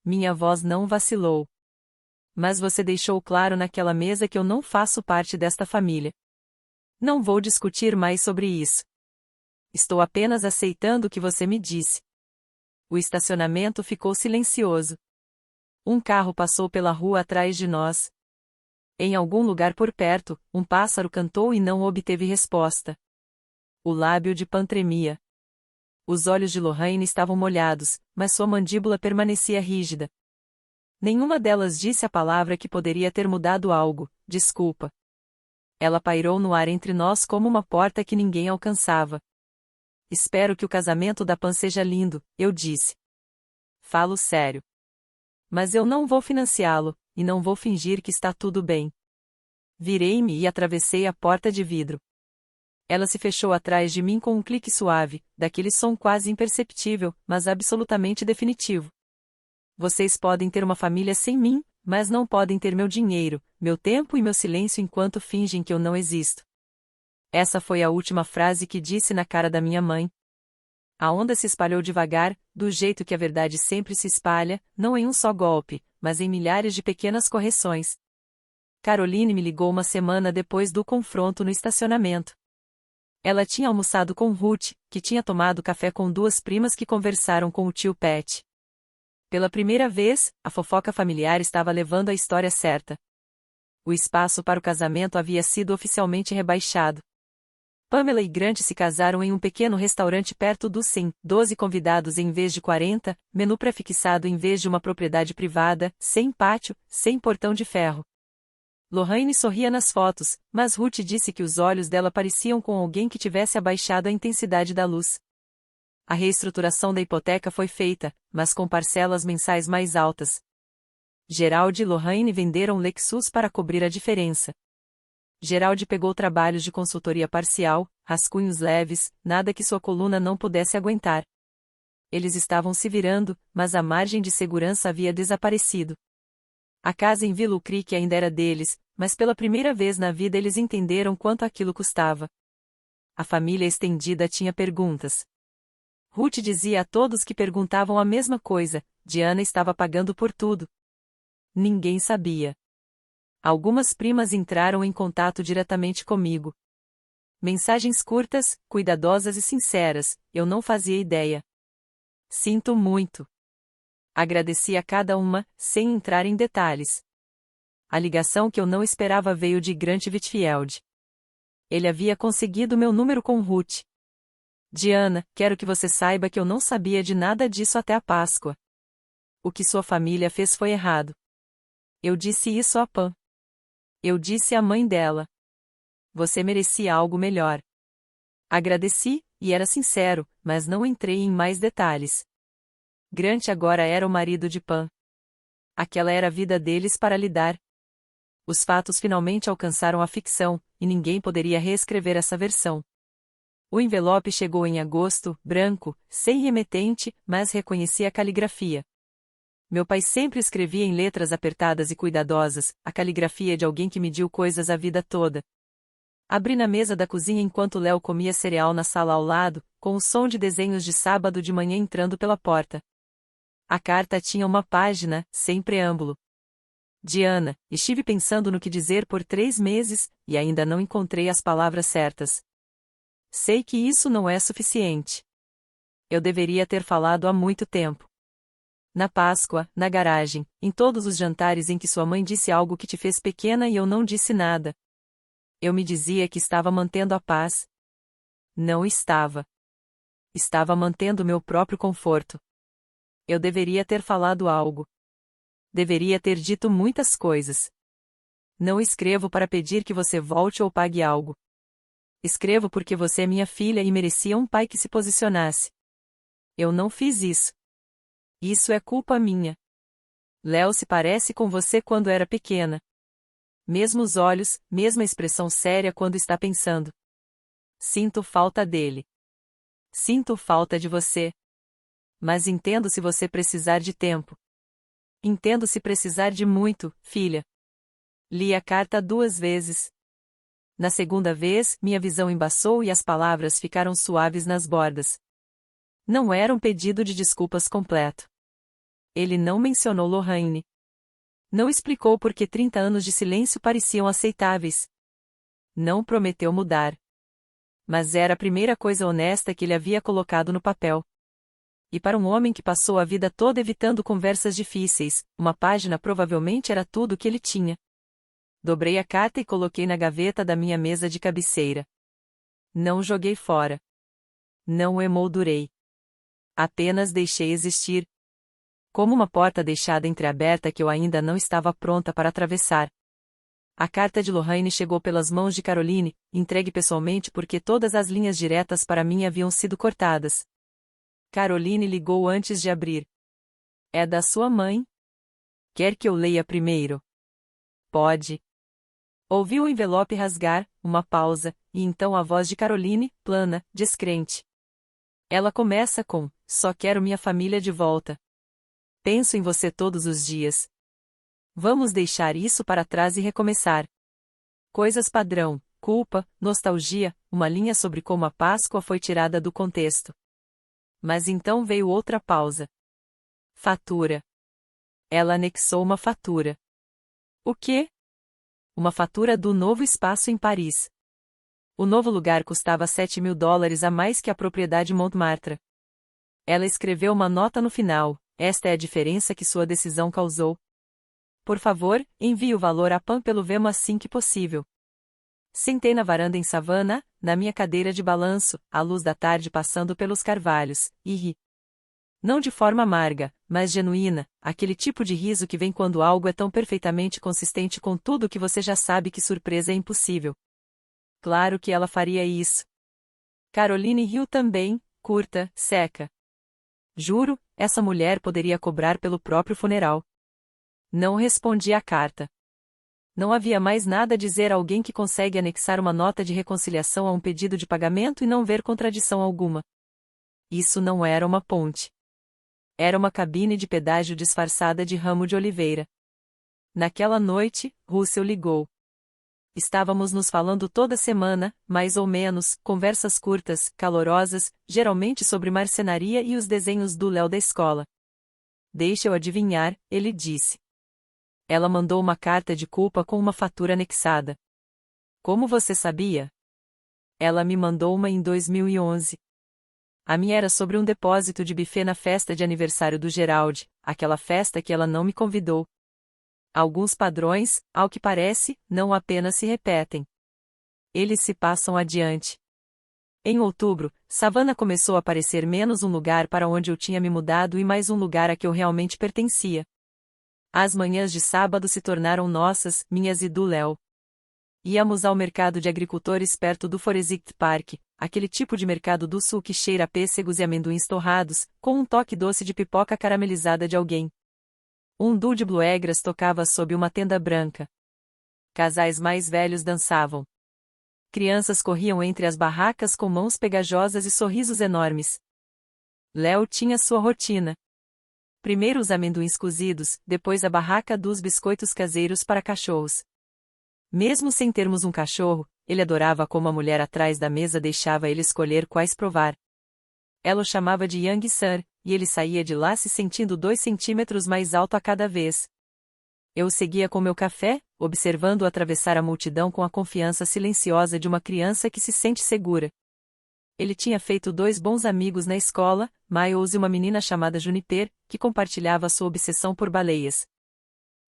Minha voz não vacilou. Mas você deixou claro naquela mesa que eu não faço parte desta família. Não vou discutir mais sobre isso. Estou apenas aceitando o que você me disse. O estacionamento ficou silencioso. Um carro passou pela rua atrás de nós. Em algum lugar por perto, um pássaro cantou e não obteve resposta. O lábio de Pan tremia. Os olhos de Lorraine estavam molhados, mas sua mandíbula permanecia rígida. Nenhuma delas disse a palavra que poderia ter mudado algo, desculpa. Ela pairou no ar entre nós como uma porta que ninguém alcançava. Espero que o casamento da Pan seja lindo, eu disse. Falo sério. Mas eu não vou financiá-lo, e não vou fingir que está tudo bem. Virei-me e atravessei a porta de vidro. Ela se fechou atrás de mim com um clique suave, daquele som quase imperceptível, mas absolutamente definitivo. Vocês podem ter uma família sem mim, mas não podem ter meu dinheiro, meu tempo e meu silêncio enquanto fingem que eu não existo. Essa foi a última frase que disse na cara da minha mãe. A onda se espalhou devagar, do jeito que a verdade sempre se espalha, não em um só golpe, mas em milhares de pequenas correções. Caroline me ligou uma semana depois do confronto no estacionamento. Ela tinha almoçado com Ruth, que tinha tomado café com duas primas que conversaram com o tio Pat. Pela primeira vez, a fofoca familiar estava levando a história certa. O espaço para o casamento havia sido oficialmente rebaixado. Pamela e Grant se casaram em um pequeno restaurante perto do Sim, 12 convidados em vez de 40, menu prefixado em vez de uma propriedade privada, sem pátio, sem portão de ferro. Lorraine sorria nas fotos, mas Ruth disse que os olhos dela pareciam com alguém que tivesse abaixado a intensidade da luz. A reestruturação da hipoteca foi feita, mas com parcelas mensais mais altas. Gerald e Lorraine venderam Lexus para cobrir a diferença. Gerald pegou trabalhos de consultoria parcial, rascunhos leves, nada que sua coluna não pudesse aguentar. Eles estavam se virando, mas a margem de segurança havia desaparecido. A casa em Willow Creek ainda era deles, mas pela primeira vez na vida eles entenderam quanto aquilo custava. A família estendida tinha perguntas. Ruth dizia a todos que perguntavam a mesma coisa: Diana estava pagando por tudo. Ninguém sabia. Algumas primas entraram em contato diretamente comigo. Mensagens curtas, cuidadosas e sinceras, eu não fazia ideia. Sinto muito. Agradeci a cada uma, sem entrar em detalhes. A ligação que eu não esperava veio de Grant Whitfield. Ele havia conseguido meu número com Ruth. Diana, quero que você saiba que eu não sabia de nada disso até a Páscoa. O que sua família fez foi errado. Eu disse isso a Pam. Eu disse à mãe dela. Você merecia algo melhor. Agradeci, e era sincero, mas não entrei em mais detalhes. Grant agora era o marido de Pam. Aquela era a vida deles para lidar. Os fatos finalmente alcançaram a ficção, e ninguém poderia reescrever essa versão. O envelope chegou em agosto, branco, sem remetente, mas reconheci a caligrafia. Meu pai sempre escrevia em letras apertadas e cuidadosas, a caligrafia de alguém que mediu coisas a vida toda. Abri na mesa da cozinha enquanto Léo comia cereal na sala ao lado, com o som de desenhos de sábado de manhã entrando pela porta. A carta tinha uma página, sem preâmbulo. Diana, estive pensando no que dizer por 3 meses, e ainda não encontrei as palavras certas. Sei que isso não é suficiente. Eu deveria ter falado há muito tempo. Na Páscoa, na garagem, em todos os jantares em que sua mãe disse algo que te fez pequena e eu não disse nada. Eu me dizia que estava mantendo a paz. Não estava. Estava mantendo meu próprio conforto. Eu deveria ter falado algo. Deveria ter dito muitas coisas. Não escrevo para pedir que você volte ou pague algo. Escrevo porque você é minha filha e merecia um pai que se posicionasse. Eu não fiz isso. Isso é culpa minha. Léo se parece com você quando era pequena. Mesmos olhos, mesma expressão séria quando está pensando. Sinto falta dele. Sinto falta de você. Mas entendo se você precisar de tempo. Entendo se precisar de muito, filha. Li a carta 2 vezes. Na segunda vez, minha visão embaçou e as palavras ficaram suaves nas bordas. Não era um pedido de desculpas completo. Ele não mencionou Lorraine. Não explicou por que 30 anos de silêncio pareciam aceitáveis. Não prometeu mudar. Mas era a primeira coisa honesta que ele havia colocado no papel. E para um homem que passou a vida toda evitando conversas difíceis, uma página provavelmente era tudo o que ele tinha. Dobrei a carta e coloquei na gaveta da minha mesa de cabeceira. Não joguei fora. Não emoldurei. Apenas deixei existir. Como uma porta deixada entreaberta que eu ainda não estava pronta para atravessar. A carta de Lorraine chegou pelas mãos de Caroline, entregue pessoalmente porque todas as linhas diretas para mim haviam sido cortadas. Caroline ligou antes de abrir. É da sua mãe? Quer que eu leia primeiro? Pode. Ouvi o envelope rasgar, uma pausa, e então a voz de Caroline, plana, descrente. Ela começa com: só quero minha família de volta. Penso em você todos os dias. Vamos deixar isso para trás e recomeçar. Coisas padrão, culpa, nostalgia, uma linha sobre como a Páscoa foi tirada do contexto. Mas então veio outra pausa. Fatura. Ela anexou uma fatura. O quê? Uma fatura do novo espaço em Paris. O novo lugar custava $7.000 a mais que a propriedade Montmartre. Ela escreveu uma nota no final: esta é a diferença que sua decisão causou. Por favor, envie o valor a Pam pelo Venmo assim que possível. Sentei na varanda em Savannah, na minha cadeira de balanço, a luz da tarde passando pelos carvalhos, e ri. Não de forma amarga, mas genuína, aquele tipo de riso que vem quando algo é tão perfeitamente consistente com tudo que você já sabe que surpresa é impossível. Claro que ela faria isso. Caroline riu também, curta, seca. Juro, essa mulher poderia cobrar pelo próprio funeral. Não respondi à carta. Não havia mais nada a dizer a alguém que consegue anexar uma nota de reconciliação a um pedido de pagamento e não ver contradição alguma. Isso não era uma ponte. Era uma cabine de pedágio disfarçada de ramo de oliveira. Naquela noite, Russell ligou. Estávamos nos falando toda semana, mais ou menos, conversas curtas, calorosas, geralmente sobre marcenaria e os desenhos do Léo da escola. Deixa eu adivinhar, ele disse. Ela mandou uma carta de culpa com uma fatura anexada. Como você sabia? Ela me mandou uma em 2011. A minha era sobre um depósito de buffet na festa de aniversário do Gerald, aquela festa que ela não me convidou. Alguns padrões, ao que parece, não apenas se repetem. Eles se passam adiante. Em outubro, Savannah começou a parecer menos um lugar para onde eu tinha me mudado e mais um lugar a que eu realmente pertencia. As manhãs de sábado se tornaram nossas, minhas e do Léo. Íamos ao mercado de agricultores perto do Forest Park, aquele tipo de mercado do sul que cheira a pêssegos e amendoins torrados, com um toque doce de pipoca caramelizada de alguém. Um duo de bluegrass tocava sob uma tenda branca. Casais mais velhos dançavam. Crianças corriam entre as barracas com mãos pegajosas e sorrisos enormes. Léo tinha sua rotina. Primeiro os amendoins cozidos, depois a barraca dos biscoitos caseiros para cachorros. Mesmo sem termos um cachorro, ele adorava como a mulher atrás da mesa deixava ele escolher quais provar. Ela o chamava de Young Sir, e ele saía de lá se sentindo 2 centímetros mais alto a cada vez. Eu seguia com meu café, observando-o atravessar a multidão com a confiança silenciosa de uma criança que se sente segura. Ele tinha feito 2 bons amigos na escola, Miles e uma menina chamada Juniper, que compartilhava sua obsessão por baleias.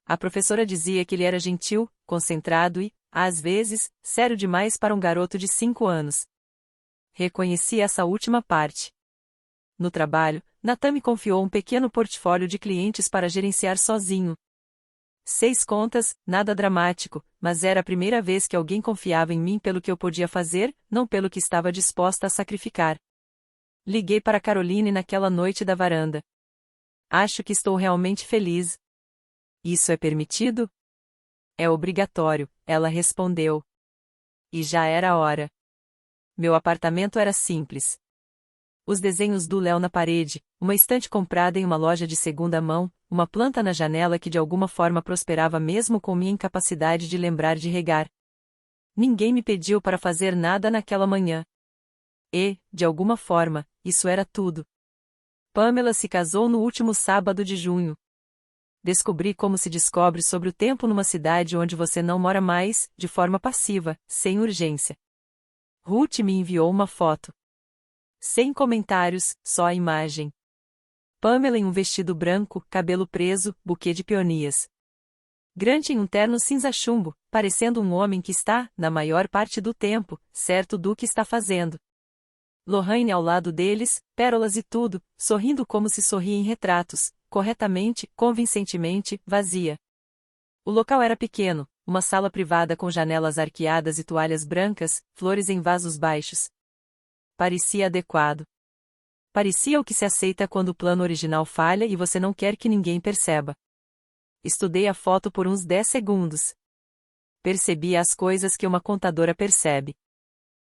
A professora dizia que ele era gentil, concentrado e, às vezes, sério demais para um garoto de 5 anos. Reconheci essa última parte. No trabalho, Natan me confiou um pequeno portfólio de clientes para gerenciar sozinho. 6 contas, nada dramático, mas era a primeira vez que alguém confiava em mim pelo que eu podia fazer, não pelo que estava disposta a sacrificar. Liguei para Caroline naquela noite da varanda. Acho que estou realmente feliz. Isso é permitido? É obrigatório, ela respondeu. E já era a hora. Meu apartamento era simples. Os desenhos do Léo na parede, uma estante comprada em uma loja de segunda mão, uma planta na janela que de alguma forma prosperava mesmo com minha incapacidade de lembrar de regar. Ninguém me pediu para fazer nada naquela manhã. E, de alguma forma, isso era tudo. Pamela se casou no último sábado de junho. Descobri como se descobre sobre o tempo numa cidade onde você não mora mais, de forma passiva, sem urgência. Ruth me enviou uma foto. Sem comentários, só a imagem. Pamela em um vestido branco, cabelo preso, buquê de peonias. Grant em um terno cinza chumbo, parecendo um homem que está, na maior parte do tempo, certo do que está fazendo. Lorraine ao lado deles, pérolas e tudo, sorrindo como se sorria em retratos, corretamente, convincentemente, vazia. O local era pequeno, uma sala privada com janelas arqueadas e toalhas brancas, flores em vasos baixos. Parecia adequado. Parecia o que se aceita quando o plano original falha e você não quer que ninguém perceba. Estudei a foto por uns 10 segundos. Percebi as coisas que uma contadora percebe.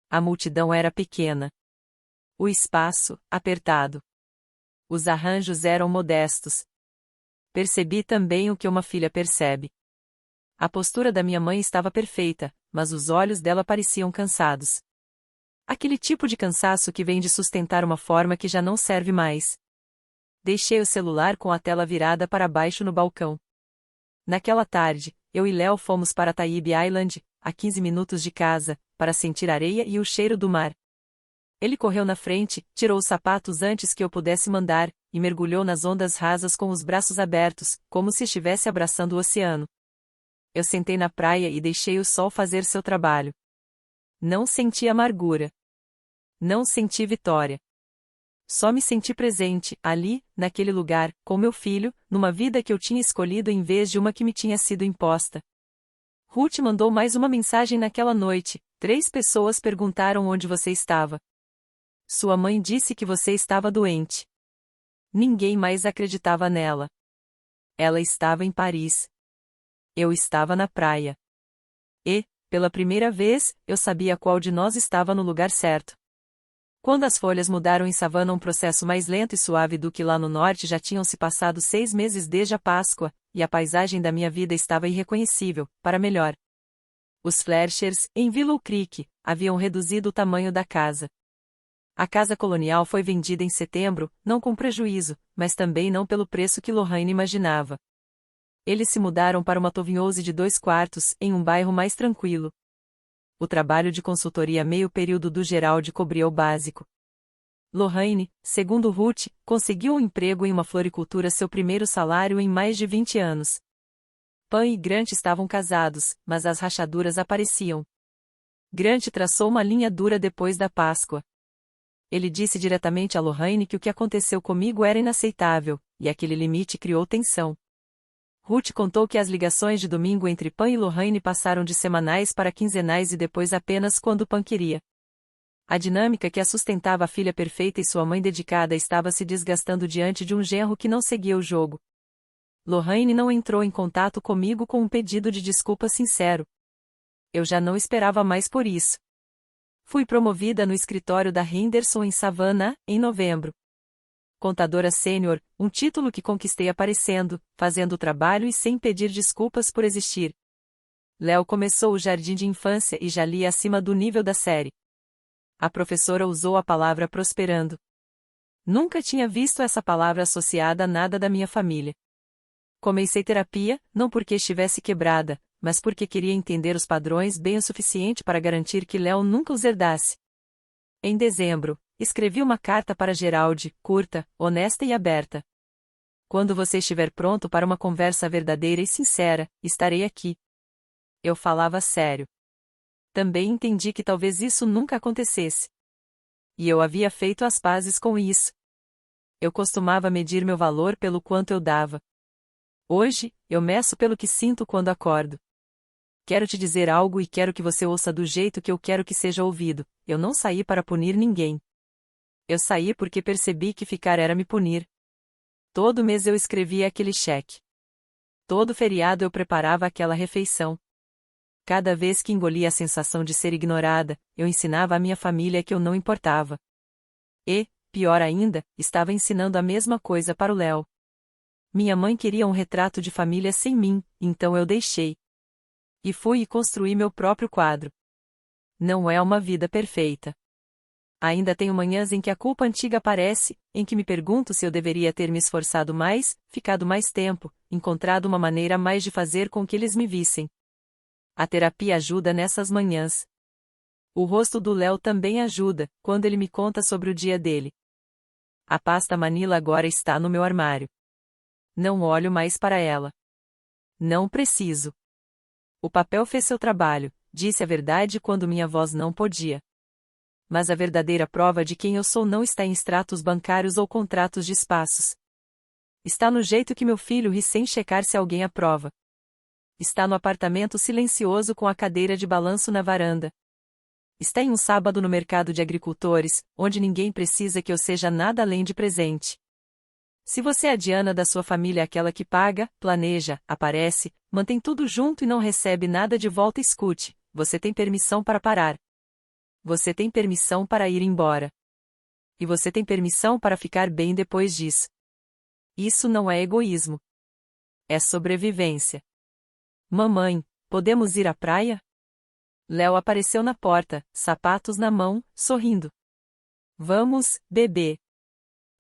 A multidão era pequena. O espaço, apertado. Os arranjos eram modestos. Percebi também o que uma filha percebe. A postura da minha mãe estava perfeita, mas os olhos dela pareciam cansados. Aquele tipo de cansaço que vem de sustentar uma forma que já não serve mais. Deixei o celular com a tela virada para baixo no balcão. Naquela tarde, eu e Léo fomos para Taib Island, a 15 minutos de casa, para sentir a areia e o cheiro do mar. Ele correu na frente, tirou os sapatos antes que eu pudesse mandar, e mergulhou nas ondas rasas com os braços abertos, como se estivesse abraçando o oceano. Eu sentei na praia e deixei o sol fazer seu trabalho. Não senti amargura. Não senti vitória. Só me senti presente, ali, naquele lugar, com meu filho, numa vida que eu tinha escolhido em vez de uma que me tinha sido imposta. Ruth mandou mais uma mensagem naquela noite. 3 pessoas perguntaram onde você estava. Sua mãe disse que você estava doente. Ninguém mais acreditava nela. Ela estava em Paris. Eu estava na praia. E, pela primeira vez, eu sabia qual de nós estava no lugar certo. Quando as folhas mudaram em savana um processo mais lento e suave do que lá no norte já tinham se passado 6 meses desde a Páscoa, e a paisagem da minha vida estava irreconhecível, para melhor. Os Fletchers, em Willow Creek, haviam reduzido o tamanho da casa. A casa colonial foi vendida em setembro, não com prejuízo, mas também não pelo preço que Lorraine imaginava. Eles se mudaram para uma townhouse de 2 quartos, em um bairro mais tranquilo. O trabalho de consultoria meio período do Gerald cobria o básico. Lorraine, segundo Ruth, conseguiu um emprego em uma floricultura, seu primeiro salário em mais de 20 anos. Pan e Grant estavam casados, mas as rachaduras apareciam. Grant traçou uma linha dura depois da Páscoa. Ele disse diretamente a Lorraine que o que aconteceu comigo era inaceitável, e aquele limite criou tensão. Ruth contou que as ligações de domingo entre Pan e Lorraine passaram de semanais para quinzenais e depois apenas quando Pan queria. A dinâmica que a sustentava, a filha perfeita e sua mãe dedicada, estava se desgastando diante de um genro que não seguia o jogo. Lorraine não entrou em contato comigo com um pedido de desculpa sincero. Eu já não esperava mais por isso. Fui promovida no escritório da Henderson em Savannah, em novembro. Contadora sênior, um título que conquistei aparecendo, fazendo o trabalho e sem pedir desculpas por existir. Léo começou o jardim de infância e já lia acima do nível da série. A professora usou a palavra prosperando. Nunca tinha visto essa palavra associada a nada da minha família. Comecei terapia, não porque estivesse quebrada, mas porque queria entender os padrões bem o suficiente para garantir que Léo nunca os herdasse. Em dezembro, escrevi uma carta para Gerald, curta, honesta e aberta. Quando você estiver pronto para uma conversa verdadeira e sincera, estarei aqui. Eu falava sério. Também entendi que talvez isso nunca acontecesse. E eu havia feito as pazes com isso. Eu costumava medir meu valor pelo quanto eu dava. Hoje, eu meço pelo que sinto quando acordo. Quero te dizer algo e quero que você ouça do jeito que eu quero que seja ouvido. Eu não saí para punir ninguém. Eu saí porque percebi que ficar era me punir. Todo mês eu escrevia aquele cheque. Todo feriado eu preparava aquela refeição. Cada vez que engolia a sensação de ser ignorada, eu ensinava à minha família que eu não importava. E, pior ainda, estava ensinando a mesma coisa para o Léo. Minha mãe queria um retrato de família sem mim, então eu deixei. E fui e construí meu próprio quadro. Não é uma vida perfeita. Ainda tenho manhãs em que a culpa antiga aparece, em que me pergunto se eu deveria ter me esforçado mais, ficado mais tempo, encontrado uma maneira mais de fazer com que eles me vissem. A terapia ajuda nessas manhãs. O rosto do Léo também ajuda, quando ele me conta sobre o dia dele. A pasta Manila agora está no meu armário. Não olho mais para ela. Não preciso. O papel fez seu trabalho, disse a verdade quando minha voz não podia. Mas a verdadeira prova de quem eu sou não está em extratos bancários ou contratos de espaços. Está no jeito que meu filho ri sem checar se alguém aprova. Está no apartamento silencioso com a cadeira de balanço na varanda. Está em um sábado no mercado de agricultores, onde ninguém precisa que eu seja nada além de presente. Se você é a Diana da sua família, aquela que paga, planeja, aparece, mantém tudo junto e não recebe nada de volta, escute, você tem permissão para parar. Você tem permissão para ir embora. E você tem permissão para ficar bem depois disso. Isso não é egoísmo. É sobrevivência. Mamãe, podemos ir à praia? Léo apareceu na porta, sapatos na mão, sorrindo. Vamos, bebê.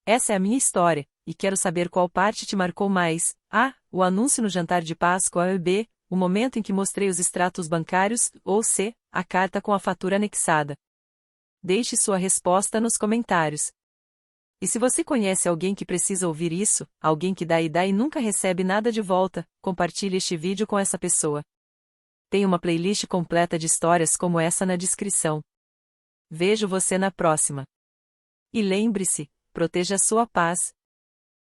Essa é a minha história, e quero saber qual parte te marcou mais. A. O anúncio no jantar de Páscoa. B. O momento em que mostrei os extratos bancários. Ou C. A carta com a fatura anexada. Deixe sua resposta nos comentários. E se você conhece alguém que precisa ouvir isso, alguém que dá e nunca recebe nada de volta, compartilhe este vídeo com essa pessoa. Tem uma playlist completa de histórias como essa na descrição. Vejo você na próxima. E lembre-se, proteja sua paz,